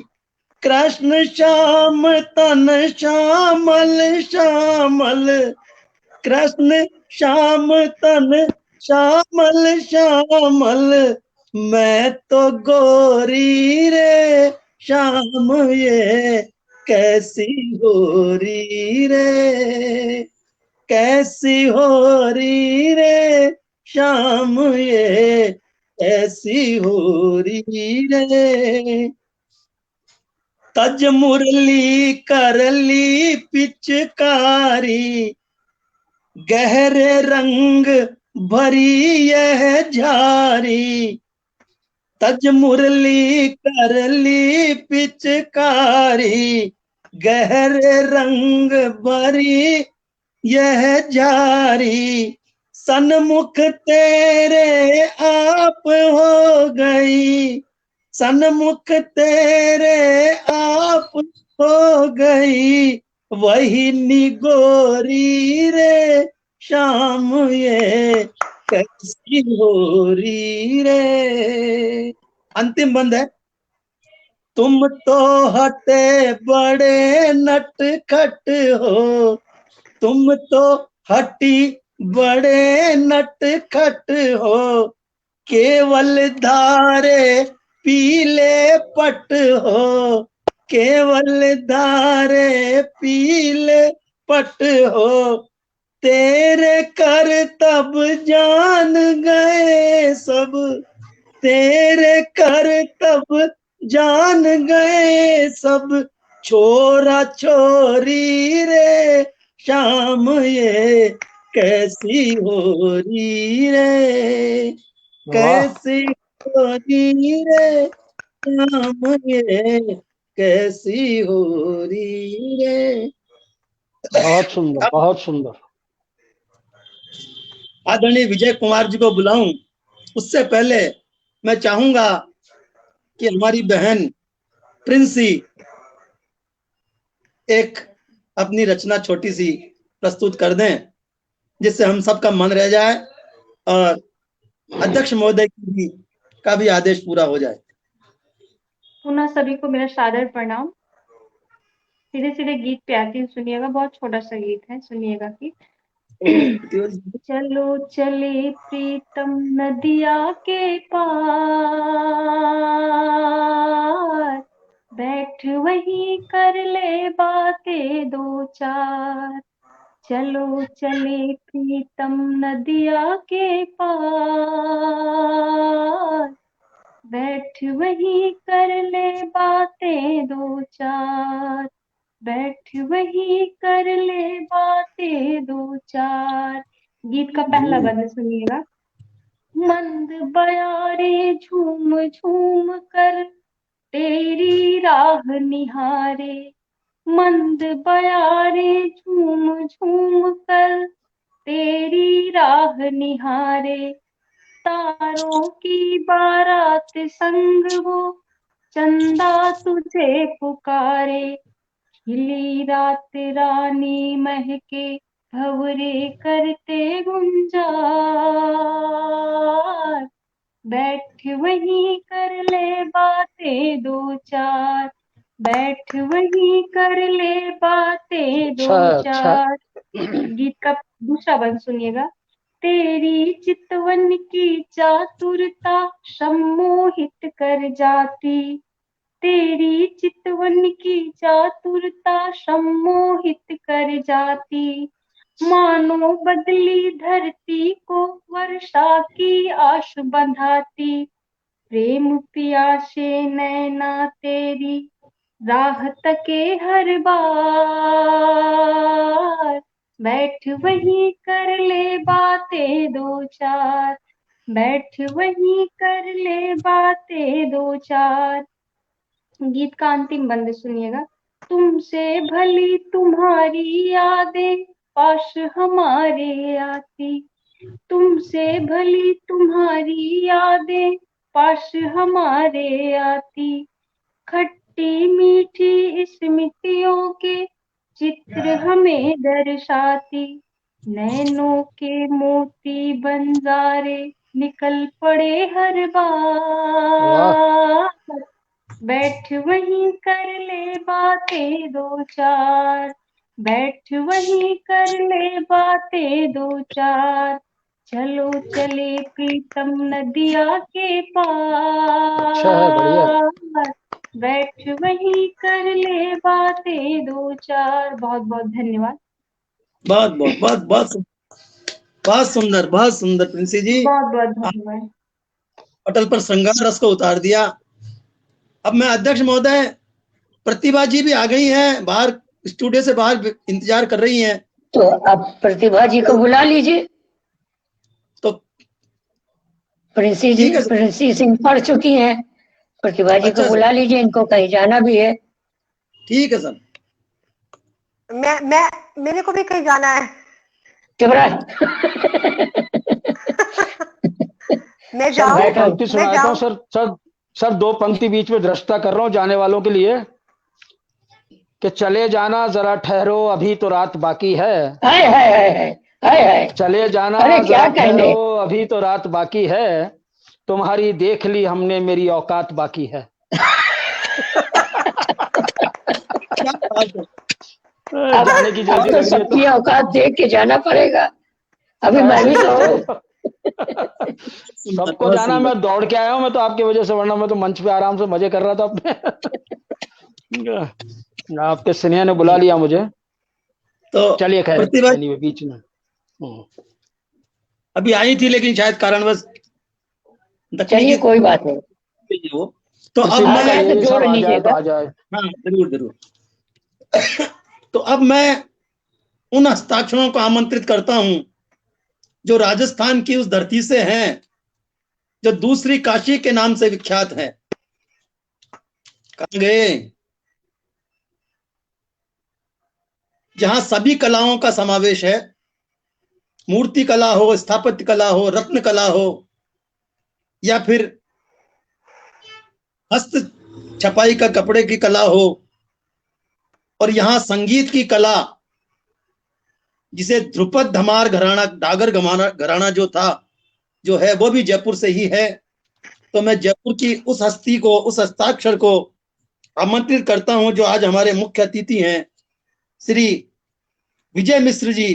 कृष्ण श्याम तन श्यामल श्यामल, कृष्ण श्याम तन श्यामल श्यामल, मैं तो गोरी रे शाम ये कैसी हो रही रे, कैसी हो रही रे शाम ये ऐसी हो रही रे। तज मुरली करली पिचकारी, गहरे रंग भरी यह झारी, तज मुरली करली पिचकारी, गहरे रंग भरी यह झारी, सन्मुख तेरे आप हो गई, सन्मुख तेरे आप हो गई, वही निगोरी रे शाम ये कैसी हो रही रे। अंतिम बंद है। तुम तो हटे बड़े नटखट हो, तुम तो हटी बड़े नटखट हो, केवल धारे पीले पट हो, केवल धारे पीले पट हो, तेरे कर तब जान गए सब, तेरे कर तब जान गए सब, छोरा छोरी रे शाम ये कैसी हो रही रे, कैसी हो रही रे राम ये कैसी हो रही रे। बहुत सुंदर, बहुत सुंदर। आदरणीय विजय कुमार जी को बुलाऊं उससे पहले मैं चाहूंगा कि हमारी बहन प्रिंसी एक अपनी रचना छोटी सी प्रस्तुत कर दें, जिससे हम सबका मन रह जाए और अध्यक्ष महोदय का भी आदेश पूरा हो जाए। पुनः सभी को मेरा सादर प्रणाम। सीधे सीधे गीत पे आती हूँ, सुनिएगा। बहुत छोटा सा गीत है, सुनिएगा कि चलो चले प्रीतम नदिया के पार, बैठ वहीं कर ले बातें दो चार। चलो चले प्रीतम नदिया के पार, बैठ वहीं कर ले बातें दो चार। बैठ वहीं कर ले बातें दो चार। गीत का पहला बंद सुनिएगा। मंद बयारे झूम झूम कर तेरी राह निहारे, मंद बयारे झूम झूम कर तेरी राह निहारे। तारों की बारात संग वो चंदा तुझे पुकारे, खिली रात रानी महके भंवरे करते गुंजार। बैठ वहीं कर ले बातें दो चार, बैठ वहीं कर ले बातें दो चार। गीत का दूसरा बंद सुनिएगा। तेरी चितवन की चातुरता सम्मोहित कर जाती, तेरी चितवन की चातुरता सम्मोहित कर जाती। मानो बदली धरती को वर्षा की आश बंधाती, प्रेम पियासे नैना तेरी राह तके हर बार। बैठ वहीं कर ले बातें दो चार, बैठ वहीं कर ले बातें दो चार। गीत का अंतिम बंद सुनिएगा। तुमसे भली तुम्हारी यादें पास हमारे आती, तुमसे भली तुम्हारी यादें पास हमारे आती। खट्टी मीठी स्मृतियों के चित्र हमें दर्शाती, नैनों के मोती बंजारे निकल पड़े हर बार। बैठ वहीं कर ले बातें दो चार, बैठ वहीं कर ले बातें दो चार। चलो चले प्रीतम नदिया के पार, बैठ वहीं कर ले बातें दो चार। बहुत बहुत धन्यवाद। बहुत बहुत बहुत बहुत बहुत सुंदर, बहुत सुंदर प्रिंसी जी। बहुत बहुत धन्यवाद। पटल पर श्रृंगार रस को उतार दिया। अब मैं अध्यक्ष महोदय, प्रतिभा जी भी आ गई हैं, बाहर स्टूडियो से बाहर इंतजार कर रही हैं। तो अब प्रतिभा जी को बुला लीजिए। तो प्रिंसी सिंह पढ़ चुकी हैं, प्रतिभा जी को बुला लीजिए, इनको कहीं जाना भी है। ठीक है सर। मेरे को भी कहीं जाना है। चुप रह। मैं जाऊं? पंक्ति सुना देता हूँ सर, दो पंक्ति बीच में दृष्टा कर रहा हूँ जाने वालों के लिए कि चले जाना जरा ठहरो अभी तो रात बाकी है। हाय हाय हाय हाय हाय। चले जाना जरा ठहरो अभी तो रात बाकी है, तुम्हारी देख ली हमने मेरी औकात बाकी है। जाने की जल्दी तो सबकी औकात देख के जाना पड़ेगा। अभी मैं भी तो सबको जाना, मैं दौड़ के आया हूँ, मैं तो आपकी वजह से, वरना मैं तो मंच पे आराम से मजे कर रहा था अपने। आपके स्नेह ने बुला लिया मुझे, तो चलिए खैर बीच में अभी आई थी लेकिन शायद कारणवश, चलिए कोई बात नहीं। वो तो अब मैं जोड़ लीजिएगा। हाँ जरूर जरूर। तो अब मैं उन हस्ताक्षरों को आमंत्रित करता हूं जो राजस्थान की उस धरती से हैं जो दूसरी काशी के नाम से विख्यात है। कहाँ गए? जहां सभी कलाओं का समावेश है, मूर्ति कला हो, स्थापत्य कला हो, रत्न कला हो, या फिर हस्त छपाई का कपड़े की कला हो, और यहाँ संगीत की कला, जिसे ध्रुपद धमार घराना, डागर घराना जो था, जो है, वो भी जयपुर से ही है। तो मैं जयपुर की उस हस्ती को, उस हस्ताक्षर को आमंत्रित करता हूं, जो आज हमारे मुख्य अतिथि हैं, श्री विजय मिश्र जी,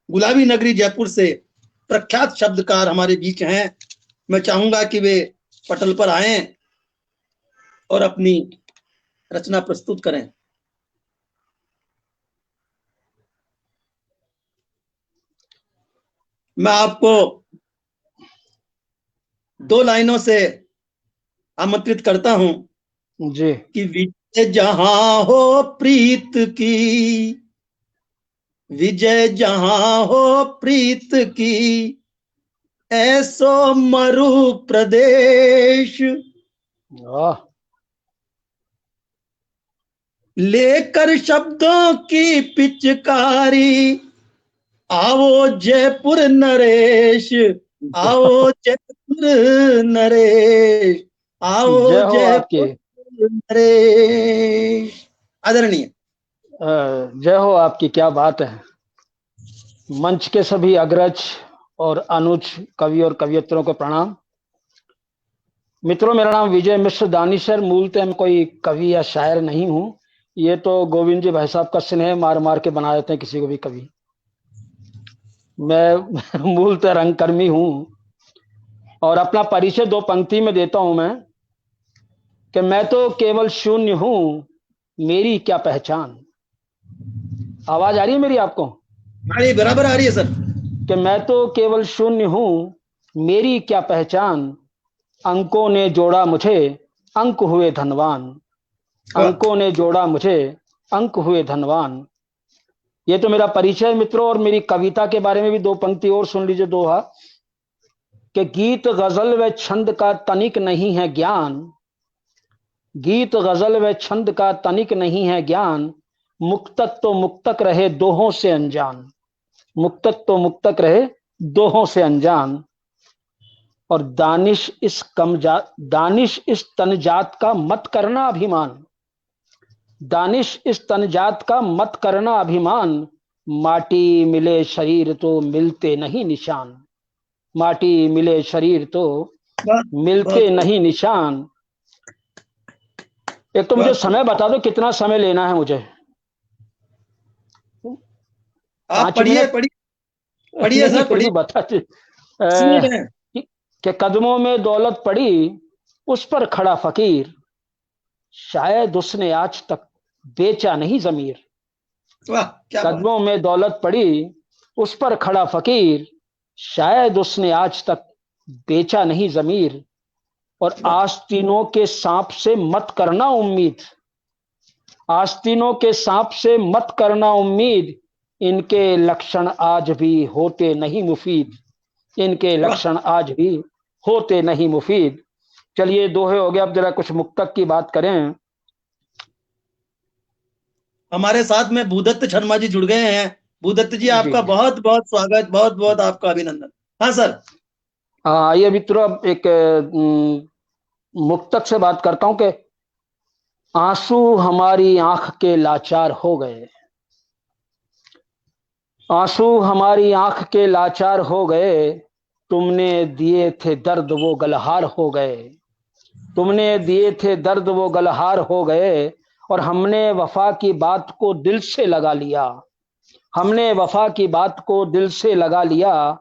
गुलाबी नगरी जयपुर से प्रख्यात शब्दकार हमारे बीच हैं। मैं चाहूंगा कि वे पटल पर आएं और अपनी रचना प्रस्तुत करें। मैं आपको 2 लाइनों से आमंत्रित करता हूं जी। कि विजय जहां हो प्रीत की, विजय जहां हो प्रीत की, ऐसो मरु प्रदेश, वाह। लेकर शब्दों की पिचकारी, आओ जयपुर नरेश, आओ जयपुर नरेश, आओ जय हो आपकी। जयपुर नरेश। आदरणीय। जय हो आपकी, क्या बात है। मंच के सभी अग्रज और अनुज कवि और कवियत्रों को प्रणाम। मित्रों, मेरा नाम विजय मिश्र दानिशर, मूलतः मैं कोई कवि या शायर नहीं हूं। ये तो गोविंद जी भाई साहब का स्नेह मार मार के बना देते हैं किसी को भी कवि। मैं मूलतः रंगकर्मी हूं और अपना परिचय 2 पंक्ति में देता हूं मैं, कि मैं तो केवल शून्य हूं, मेरी क्या पहचान। आवाज आ रही है मेरी आपको? बराबर आ रही है सर। कि मैं तो केवल शून्य हूं, मेरी क्या पहचान, अंकों ने जोड़ा मुझे, अंक हुए धनवान, अंकों ने जोड़ा मुझे, अंक हुए धनवान। ये तो मेरा परिचय है मित्रों। और मेरी कविता के बारे में भी 2 पंक्ति और सुन लीजिए, दोहा, कि गीत गजल व छंद का तनिक नहीं है ज्ञान, गीत गजल व छंद का तनिक नहीं है ज्ञान, मुक्तक तो मुक्तक रहे दोहों से अनजान, मुक्तक तो मुक्तक रहे दोहों से अनजान। और दानिश इस तनजात का मत करना अभिमान, दानिश इस तनजात का मत करना अभिमान, माटी मिले शरीर तो मिलते नहीं निशान, माटी मिले शरीर तो मिलते नहीं निशान। एक तो मुझे समय बता दो, कितना समय लेना है मुझे? आप पढ़िए पढ़िए सर, पढ़िए। बता कि कदमों में दौलत पड़ी, उस पर खड़ा फकीर, शायद उसने आज तक बेचा नहीं जमीर। कदमों में दौलत पड़ी, उस पर खड़ा फकीर, शायद उसने आज तक बेचा नहीं जमीर। और आस्तीनों के सांप से मत करना उम्मीद, आस्तीनों के सांप से मत करना उम्मीद, इनके लक्षण आज भी होते नहीं मुफीद, इनके लक्षण आज भी होते नहीं मुफीद। चलिए, दोहे हो गए, अब जरा कुछ मुक्तक की बात करें। हमारे साथ में भूदत्त शर्मा जी जुड़ गए हैं। भूदत्त जी, आपका बहुत बहुत स्वागत, बहुत बहुत आपका अभिनंदन। हाँ सर। आइए मित्रों, अब एक मुक्तक से बात करता हूं कि आंसू हमारी आंख के लाचार हो गए, आंसू हमारी आंख के लाचार हो गए, तुमने दिए थे दर्द वो गलहार हो गए, तुमने दिए थे दर्द वो गलहार हो गए। और हमने वफा की बात को दिल से लगा लिया, हमने वफा की बात को दिल से लगा लिया,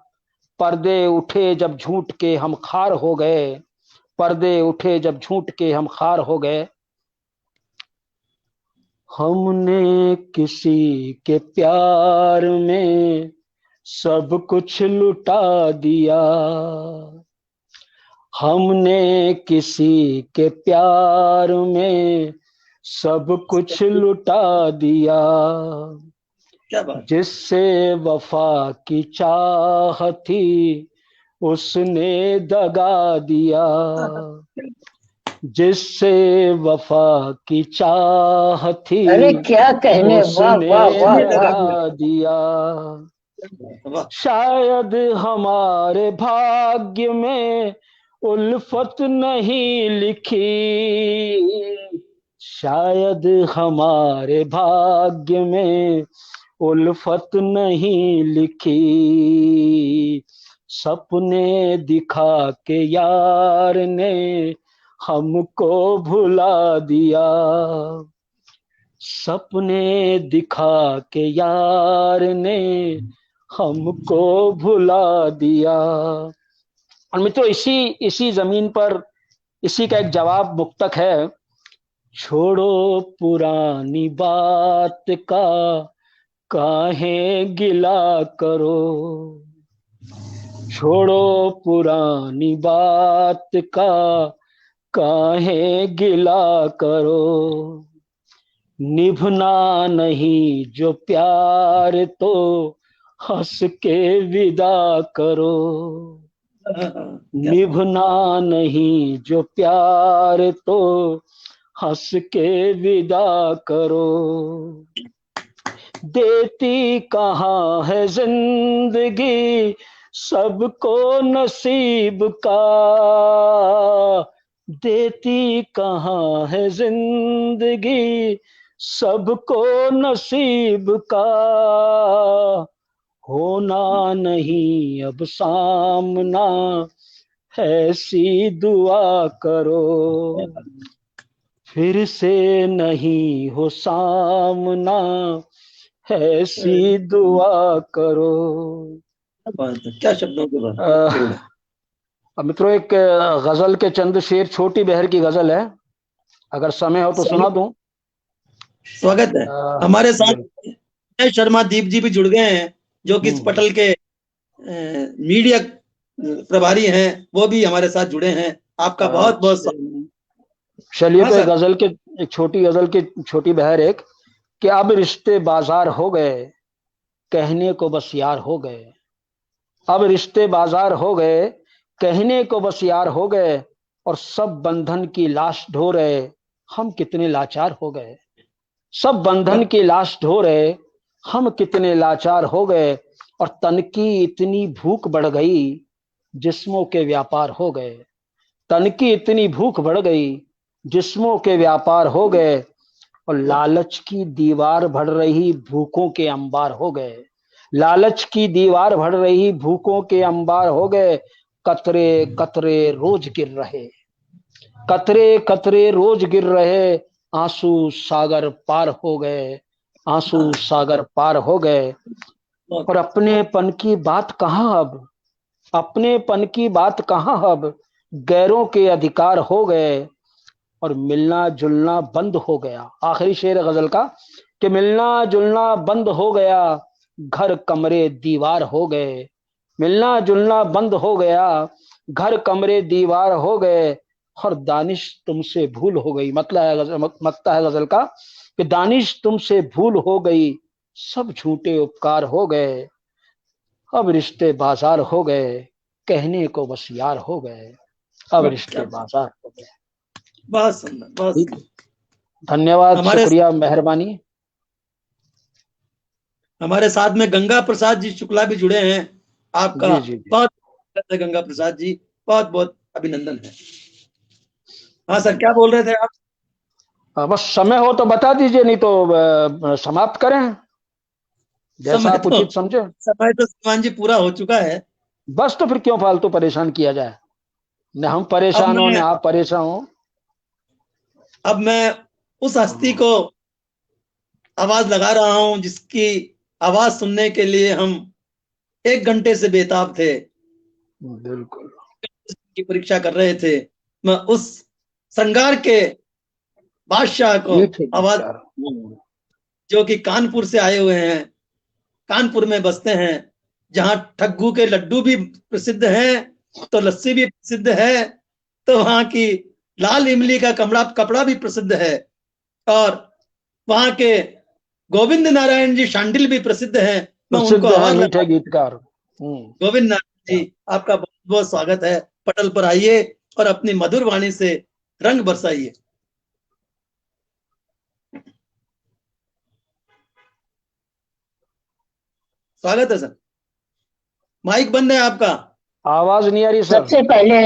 पर्दे उठे जब झूठ के हम खार हो गए, पर्दे उठे जब झूठ के हम खार हो गए। हमने किसी के प्यार में सब कुछ लुटा दिया, हमने किसी के प्यार में सब कुछ लुटा दिया, जिससे वफा की चाह थी उसने दगा दिया, जिससे वफा की चाह थी अरे क्या कहने, वाह उसने वाह वाह मिटा वाह। दिया। वाह, शायद हमारे भाग्य में उल्फत नहीं लिखी, शायद हमारे भाग्य में उल्फत नहीं लिखी, सपने दिखा के यार ने हमको भुला दिया, सपने दिखा के यार ने हमको भुला दिया। और मित्रों, इसी इसी जमीन पर इसी का एक जवाब मुक्तक है। छोड़ो पुरानी बात का काहे गिला करो, छोड़ो पुरानी बात का काहे गिला करो, निभना नहीं जो प्यार तो हंस के विदा करो, निभना नहीं जो प्यार तो हंस के विदा करो, देती कहाँ है जिंदगी सबको नसीब का, देती कहाँ है जिंदगी सबको नसीब का, होना नहीं अब सामना ऐसी दुआ करो, फिर से नहीं हो सामना ऐसी दुआ करो। क्या शब्दों के बाद। अब मित्रों, एक गजल के चंद शेर, छोटी बहर की गजल है, अगर समय हो तो सुना दूं। स्वागत है। हमारे साथ शर्मा दीप जी भी जुड़ गए हैं, जो कि इस पटल के मीडिया प्रभारी हैं, वो भी हमारे साथ जुड़े हैं। आपका बहुत बहुत चलिए, तो गजल के एक छोटी गजल की छोटी बहर एक, कि अब रिश्ते बाजार हो गए कहने को बस यार हो गए, अब रिश्ते बाजार हो गए कहने को बस यार हो गए, और सब बंधन की लाश ढो रहे हम कितने लाचार हो गए, सब बंधन की लाश ढो रहे हम कितने लाचार हो गए, और तन की इतनी भूख बढ़ गई जिस्मों के व्यापार हो गए, तन की इतनी भूख बढ़ गई जिस्मों के व्यापार हो गए, और लालच की दीवार बढ़ रही भूखों के अंबार हो गए, लालच की दीवार बढ़ रही भूखों के अंबार हो गए, कतरे कतरे रोज गिर रहे, कतरे कतरे रोज गिर रहे, आंसू सागर पार हो गए, आंसू सागर पार हो गए, और अपनेपन की बात कहाँ अब, अपनेपन की बात कहाँ अब, गैरों के अधिकार हो गए, और मिलना जुलना बंद हो गया। आखिरी शेर गजल का, कि मिलना जुलना बंद हो गया घर कमरे दीवार हो गए, मिलना जुलना बंद हो गया घर कमरे दीवार हो गए, और दानिश तुमसे भूल हो गई। मत्ता है गजल का कि दानिश तुमसे भूल हो गई, सब झूठे उपकार हो गए, अब रिश्ते बाजार हो गए कहने को बस यार हो गए, अब रिश्ते बाजार हो गए। बहुत सुंदर, बहुत सुंदर। धन्यवाद, शुक्रिया, मेहरबानी। हमारे साथ में गंगा प्रसाद जी शुक्ला भी जुड़े हैं। आपका बहुत गंगा प्रसाद जी, बहुत बहुत अभिनंदन है। हाँ सर, क्या बोल रहे थे आप? बस समय हो तो बता दीजिए, नहीं तो समाप्त करें, जैसा आप उचित समझे। समय तो श्रीमान जी पूरा हो चुका है। बस तो फिर क्यों फालतू परेशान किया जाए, न हम परेशान हो न आप परेशान हो। अब मैं उस हस्ती को आवाज लगा रहा हूं जिसकी आवाज सुनने के लिए हम 1 घंटे से बेताब थे, बिल्कुल की परीक्षा कर रहे थे। मैं उस श्रृंगार के बादशाह को आवाज, जो कि कानपुर से आए हुए हैं, कानपुर में बसते हैं, जहां ठग्गू के लड्डू भी प्रसिद्ध हैं तो लस्सी भी प्रसिद्ध है, तो वहां की लाल इमली का कपड़ा भी प्रसिद्ध है, और वहां के गोविंद नारायण जी शांडिल भी प्रसिद्ध हैं। मैं उनको आवाज मीठे गीतकार गोविंद नारायण जी, आपका बहुत बहुत स्वागत है। पटल पर आइए और अपनी मधुर वाणी से रंग बरसाइए। स्वागत है सर, माइक बंद है आपका। आवाज नहीं आ रही सर। सबसे पहले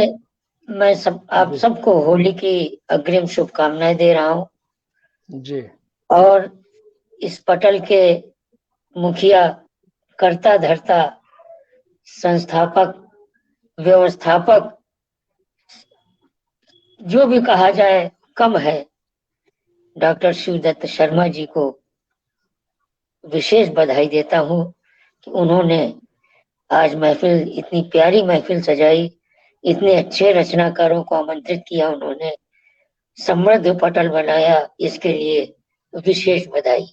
मैं आप जी सबको होली की अग्रिम शुभकामनाएं दे रहा हूँ। जी और इस पटल के मुखिया, कर्ता धर्ता, संस्थापक, व्यवस्थापक, जो भी कहा जाए कम है, डॉक्टर शिवदत्त शर्मा जी को विशेष बधाई देता हूँ कि उन्होंने आज महफिल, इतनी प्यारी महफिल सजाई, इतने अच्छे रचनाकारों को आमंत्रित किया, उन्होंने समृद्ध पटल बनाया, इसके लिए विशेष बधाई।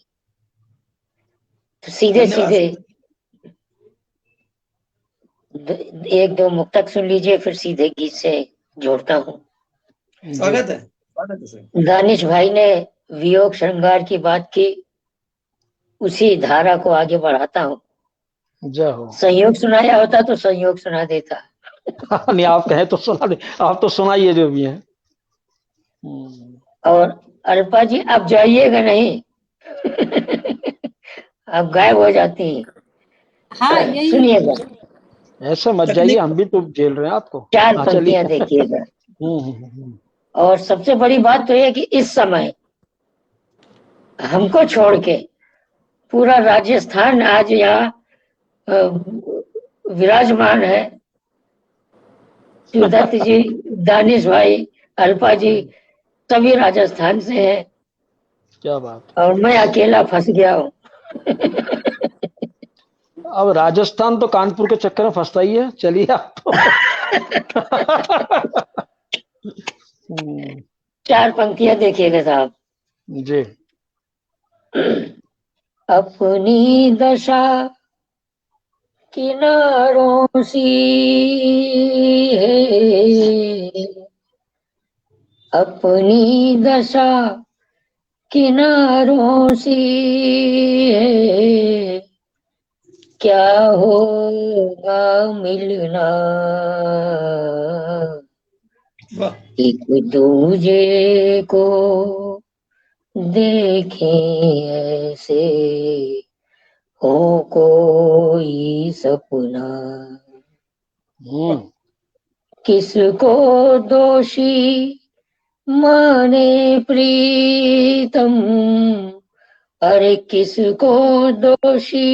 तो सीधे धन्यवाद सीधे सर। एक दो मुक्तक सुन लीजिए, फिर सीधे गीत से जोड़ता हूँ। जी स्वागत है सर। दानिश भाई ने वियोग श्रृंगार की बात की, उसी धारा को आगे बढ़ाता हूँ। जय हो। संयोग सुनाया होता तो संयोग सुना देता। नहीं, आप कहें तो सुना दे, आप तो सुनाइए जो भी है। और अल्पा जी आप जाइएगा नहीं आप गायब हो जाती हैं। हाँ यही सुनिएगा, ऐसे मत जाइए, हम भी तो झेल रहे हैं आपको। 4 हाँ पंक्तियां चलिए। देखिएगा। हम्म। और सबसे बड़ी बात तो यह कि इस समय हमको छोड़ के पूरा राजस्थान आज यहाँ विराजमान है। शिवदत्त जी, दानिश भाई, अल्पा जी सभी राजस्थान से हैं क्या बात। और मैं अकेला फंस गया हूँ। अब राजस्थान तो कानपुर के चक्कर में फंसता ही है, चलिए आप तो। 4 पंक्तियां देखिएगा साहब। जी। अपनी दशा किनारों सी है, अपनी दशा किनारों सी है, क्या होगा मिलना वाह, एक दूजे को देखें ऐसे हो कोई सपना, किसको दोषी माने प्रीतम, अरे किसको दोषी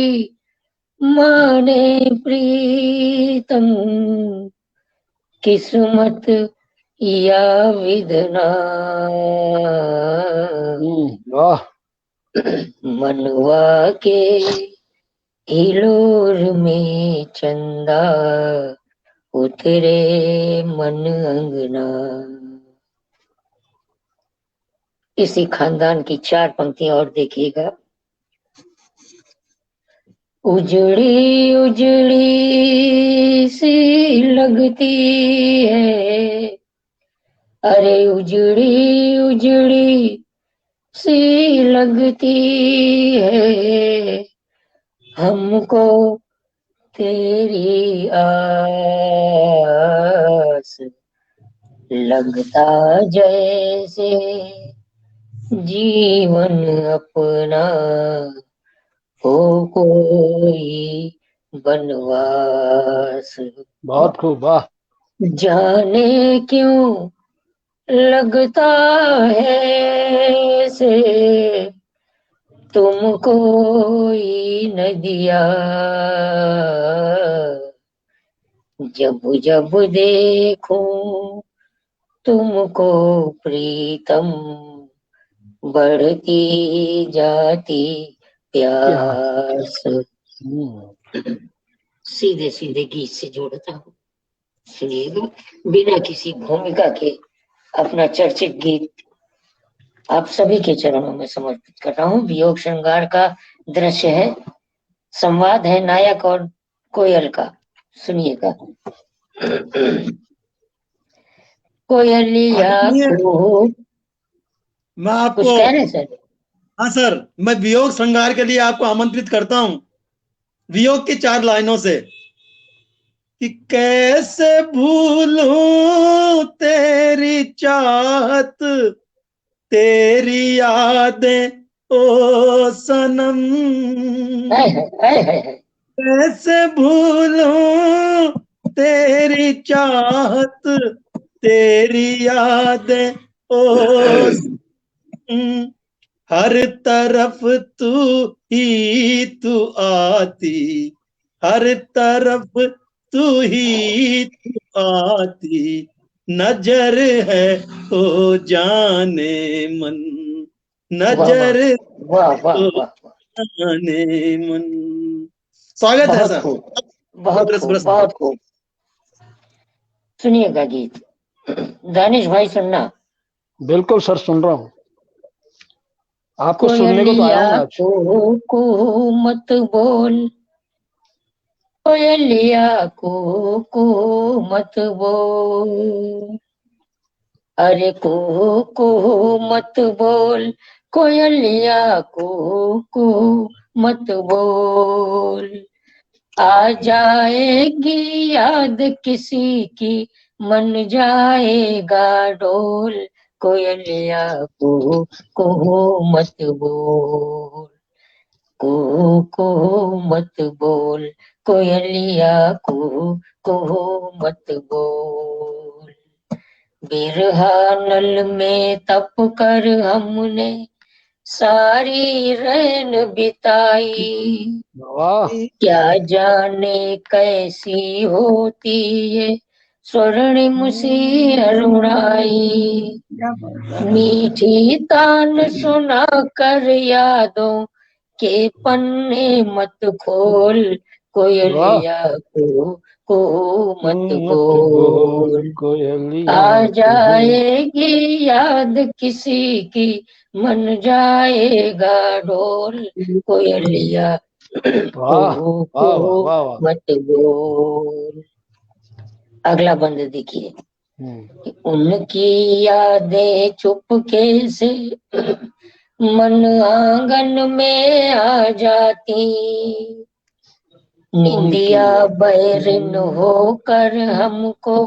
माने प्रीतम, किस्मत या विधना, वाह। मनवा के हिलोर में चंदा उतरे मन अंगना। इसी खानदान की 4 पंक्तियां और देखिएगा। उजड़ी उजड़ी सी लगती है, अरे उजड़ी उजड़ी सी लगती है, हमको तेरी आस, लगता जैसे जीवन अपना हो कोई बनवास। बहुत खूब, वाह। जाने क्यों लगता है से तुम कोई न दिया, जब जब देखूं तुमको प्रीतम, बढ़ती जाती प्यास। सीधे सीधे गीत से जोड़ता हूँ, सुनिएगा बिना किसी भूमिका के। अपना चर्चित गीत आप सभी के चरणों में समर्पित कर रहा हूँ। वियोग श्रृंगार का दृश्य है, संवाद है नायक और कोयल का, सुनिएगा। कोयलिया को मैं आपको कुछ कह रहे सर? हाँ सर, मैं वियोग श्रृंगार के लिए आपको आमंत्रित करता हूँ, वियोग की 4 लाइनों से। कि कैसे भूलूं तेरी चाहत, तेरी यादें ओ सनम। कैसे भूलूं तेरी चाहत, तेरी यादें ओ सनम। हर तरफ तू ही तू आती, हर तरफ तू ही तू आती, नजर है ओ जाने मन, नजर वाह वाह ओ वाह, जाने मन। स्वागत है बहुत सर। खूब, बहुत बरस खूब, बरस। बहुत खूब। सुनिएगा गीत, दानिश भाई सुनना। बिल्कुल सर, सुन रहा हूँ। आपको सुनने को तो आया कोयलिया हूँ मैं आज। को मत बोल, कोयलिया को मत बोल, अरे को मत बोल, कोयलिया को मत बोल। आ जाएगी याद किसी की, मन जाएगा डोल, कोयलिया को मत बोल, को मत बोल, कोयलिया को मत बोल। बिरहा नल में तप कर हमने सारी रैन बिताई, वाह, क्या जाने कैसी होती ये स्वर्णिम सी अरुणाई। मीठी तान सुना कर यादों के पन्ने मत खोल, कोयलिया को मत मत बोल, बोल। कोयलिया आ को। जाएगी याद किसी की, मन जाएगा डोल, कोयलिया वाह वाह वाह वाह वाह। मत बोल। अगला बंद देखिए। कि उनकी यादें चुपके से मन आंगन में आ जाती, निंदिया बैरिन होकर हमको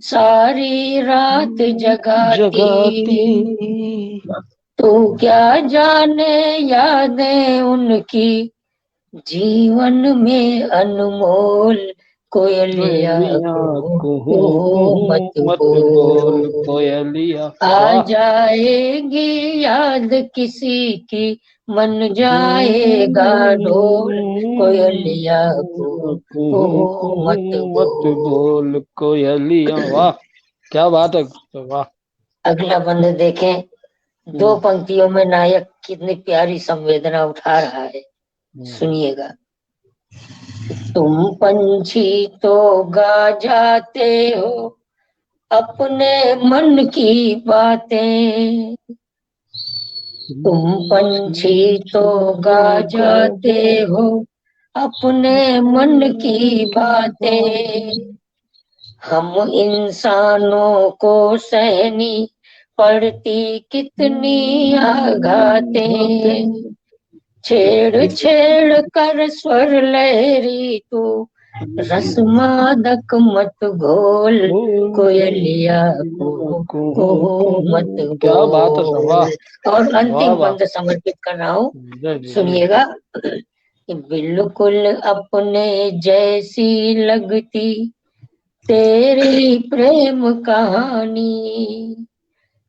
सारी रात जगाती। तू क्या जाने यादें उनकी जीवन में अनमोल, कोयलिया को मत बोल। कोयलिया। आ जाएगी याद किसी की, मन जाएगा डोल, कोयलिया को मत बोल। कोयलिया। वाह, क्या बात है, वाह। अगला बंद देखें, दो पंक्तियों में नायक कितनी प्यारी संवेदना उठा रहा है, सुनिएगा। तुम पंछी तो गा जाते हो अपने मन की बातें, तुम पंछी तो गा जाते हो अपने मन की बातें। हम इंसानों को सहनी पड़ती कितनी आघातें, छेड़ छेड़ कर स्वर लहरी तू रस मादक मत घोल, कोयलिया को मत बोल। क्या बात है सर, वाह। और अंतिम वाह, बंद समर्पित कर रहा हूँ, जय जी, सुनिएगा। बिल्कुल अपने जैसी लगती तेरी प्रेम कहानी,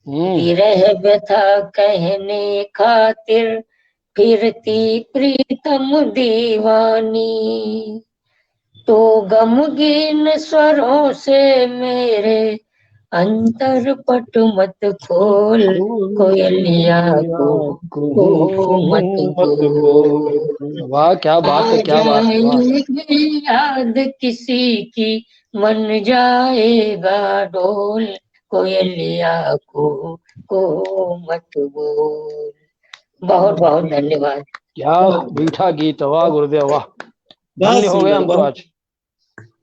विरह व्यथा कहने खातिर फिरती प्रीतम दीवानी। तो गमगीन स्वरों से मेरे अंतर पट मत खोल, कोयलिया को मत बोल। वाह, क्या बात है, क्या बात है, वाह। जाएगी याद किसी की, मन जाएगा डोल, कोयलिया को मत बोल। बहुत बहुत धन्यवाद। क्या मीठा गीत, वाह गुरुदेव, वाह। बहुत धन्य हो गए सुंदर, हम तो आज,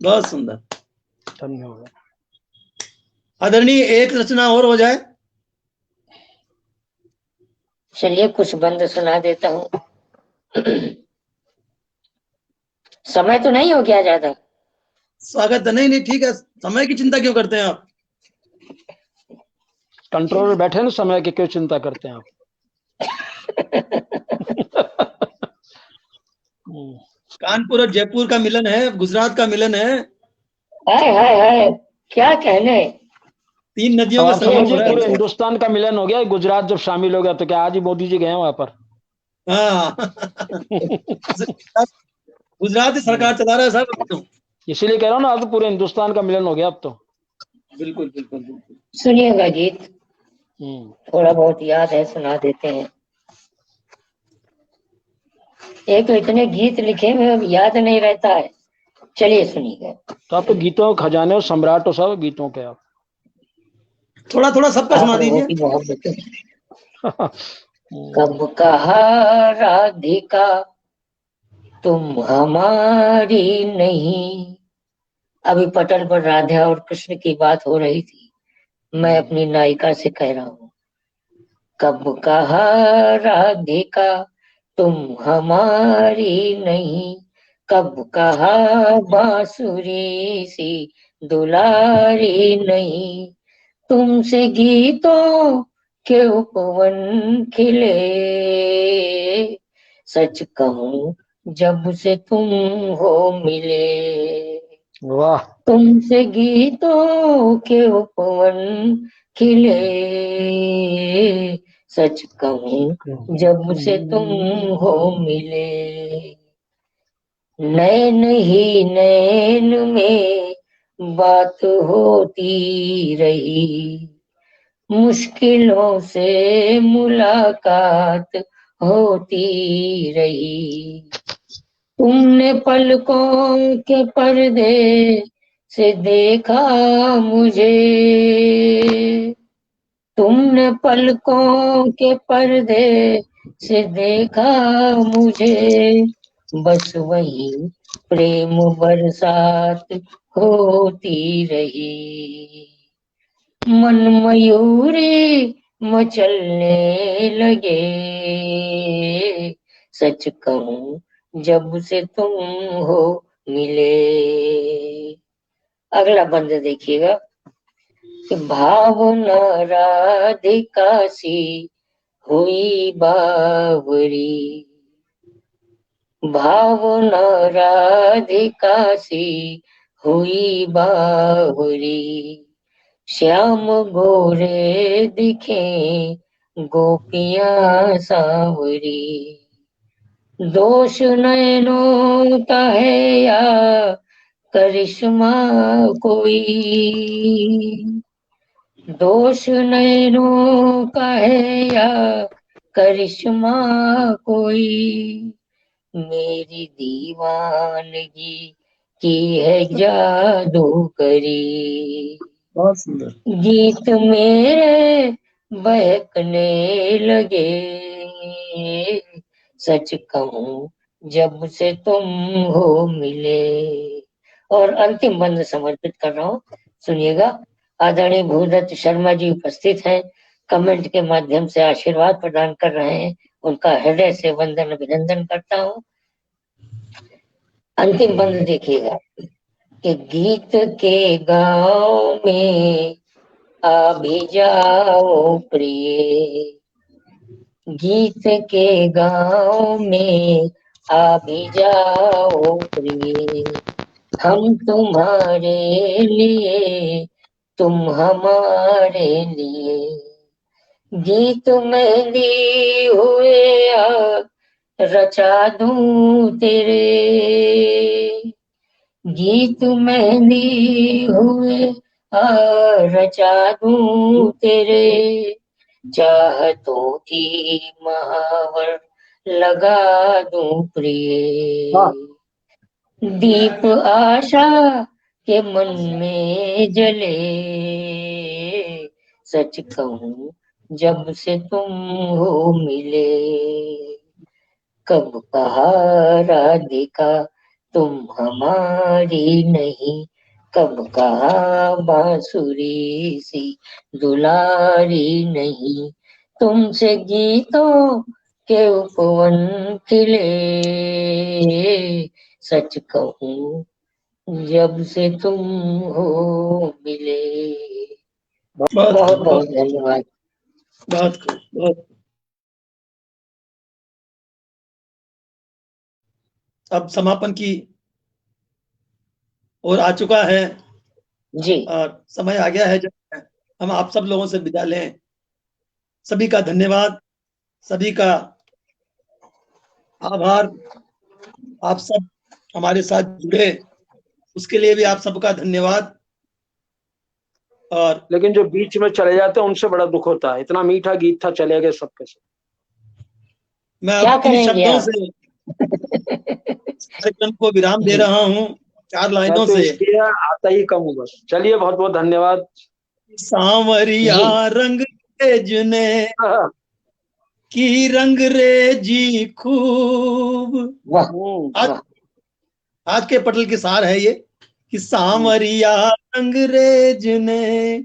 बहुत सुंदर। धन्य हो गए। आदरणीय, एक रचना और हो जाए। चलिए कुछ बंद सुना देता हूँ। समय तो नहीं हो गया ज्यादा? स्वागत है। नहीं नहीं ठीक है, समय की चिंता क्यों करते हैं आप? कंट्रोलर बैठे ना, समय की क्यों चिंता करते हैं आप? कानपुर और जयपुर का मिलन है, गुजरात का मिलन है। हाय हाय हाय, क्या कहने। 3 नदियों अब का आप संगम हो समझिए रहा पूरे है। हिंदुस्तान का मिलन हो गया, गुजरात जब शामिल हो गया तो क्या आज ही मोदी जी गए हैं वहां पर? हाँ। गुजरात ही सरकार चला रहा है साहब अब तो। इसीलिए कह रहा हूँ ना, अब तो पूरे हिंदुस्तान का मिलन हो गया अब तो। बिल्कुल बिल्कुल बिल्कुल। सुनिएगा गीत, हम्म। थोड़ा बहुत याद है, सुना देते हैं। एक तो इतने गीत लिखे में अब याद नहीं रहता है। चलिए सुनिएगा। तो आप तो गीतों के खजाने और सम्राट हो सब गीतों के आप। थोड़ा थोड़ा सबका आप सुना लोगों दीजिए। की मोहब्बत। कब कहा राधिका तुम हमारी नहीं। अभी पटल पर राधा और कृष्ण की बात हो रही थी, मैं अपनी नायिका से कह रहा हूँ, कब कहा राधिका तुम हमारी नहीं, कब कहा बांसुरी सी दुलारी नहीं, तुमसे गीतों के उपवन खिले, सच कहूं जब से तुम हो मिले। वाह। तुमसे गीतों के उपवन खिले, सच कहूं जब से तुम हो मिले। नैन ही नैन में बात होती रही, मुश्किलों से मुलाकात होती रही, तुमने पलकों के पर्दे से देखा मुझे, तुमने पलकों के पर्दे से देखा मुझे, बस वही प्रेम बरसात होती रही, मन मयूरी मचलने लगे, सच कहूं जब से तुम हो मिले। अगला बंद देखिएगा कि भावना राधिका सी हुई बावरी, भावना राधिका सी हुई बावरी, श्याम गोरे दिखे गोपियां सांवरी, दोष नैनों का है या करिश्मा कोई, दोष नैनों का है या करिश्मा कोई, मेरी दीवानगी की है जादू करी, बहुत सुंदर। गीत मेरे बहकने लगे, सच कहूं जब से तुम हो मिले। और अंतिम बंद समर्पित कर रहा हूँ, सुनिएगा। आदरणीय भूदत्त शर्मा जी उपस्थित हैं, कमेंट के माध्यम से आशीर्वाद प्रदान कर रहे हैं, उनका हृदय से वंदन अभिनंदन करता हूँ। अंतिम बंद देखिएगा कि गीत के गांव में आ भी जाओ प्रिय, गीत के गांव में आ भी जाओ प्रिय, हम तुम्हारे लिए तुम हमारे लिए, गीत मेहंदी हुए रचा दूं तेरे, गीत मेहंदी हुए रचा दूं तेरे, चाहतों की महावर लगा दूं प्रिय, दीप आशा के मन में जले, सच कहूं जब से तुम हो मिले, कब कहा राधिका तुम हमारी नहीं, कब कहा बांसुरी सी दुलारी नहीं, तुमसे गीतों के उपवन खिले, सच कहूं जब से तुम हो मिले। बहुत बहुत खूब, बहुत धन्यवाद। बहुत खूब, बहुत। अब समापन की ओर आ चुका है जी और समय आ गया है जब हम आप सब लोगों से विदा लें। सभी का धन्यवाद, सभी का आभार। आप सब हमारे साथ जुड़े उसके लिए भी आप सबका धन्यवाद। और लेकिन जो बीच में चले जाते हैं उनसे बड़ा दुख होता है, इतना मीठा गीत था, चले गए सबके सब। मैं क्या अब इन करेंगे शब्दों आप? से कार्यक्रम को विराम दे जी रहा हूँ, 4 मैं लाइनों तो से। इसलिए आता ही कम हूँ बस। चलिए, बहुत बहुत धन्यवाद। सांवरिया जी रंग जुने हाँ, की रंग रेजी खूब। वाह आज वाह। आज के पटल की सार है ये कि सांवरिया अंग्रेज ने,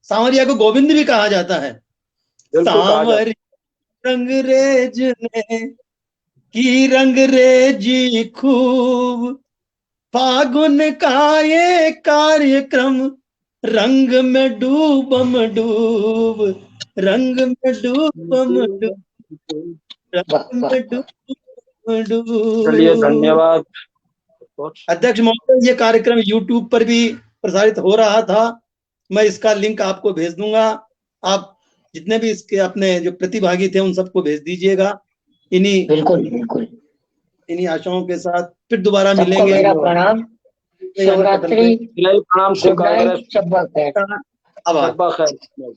सांवरिया को गोविंद भी कहा जाता है। बिल्कुल कहा जाता सांवरिया अंग्रेज ने की रंग रेजी खूब। फागुन का ये कार्यक्रम रंग में डूबम डूब, रंग में डूबम डूब, है। वाह रंग वाह में वाह। डूबम चलिए, डूब। धन्यवाद। अध्यक्ष महोदय, ये कार्यक्रम यूट्यूब पर भी प्रसारित हो रहा था। मैं इसका लिंक आपको भेज दूंगा। आप जितने भी इसके अपने जो प्रतिभागी थे उन सबको भेज दीजिएगा। इन्हीं बिल्कुल बिल्कुल। इन्हीं आशाओं के साथ फिर दोबारा सबको मिलेंगे मेरा धन्यवाद। प्रणाम, यानी पटल शिवरात्रि, पे। प्रणाम, गुड स्वीकार करें। नाइट, शब्बा खैर। आभार। शब्बा खैर।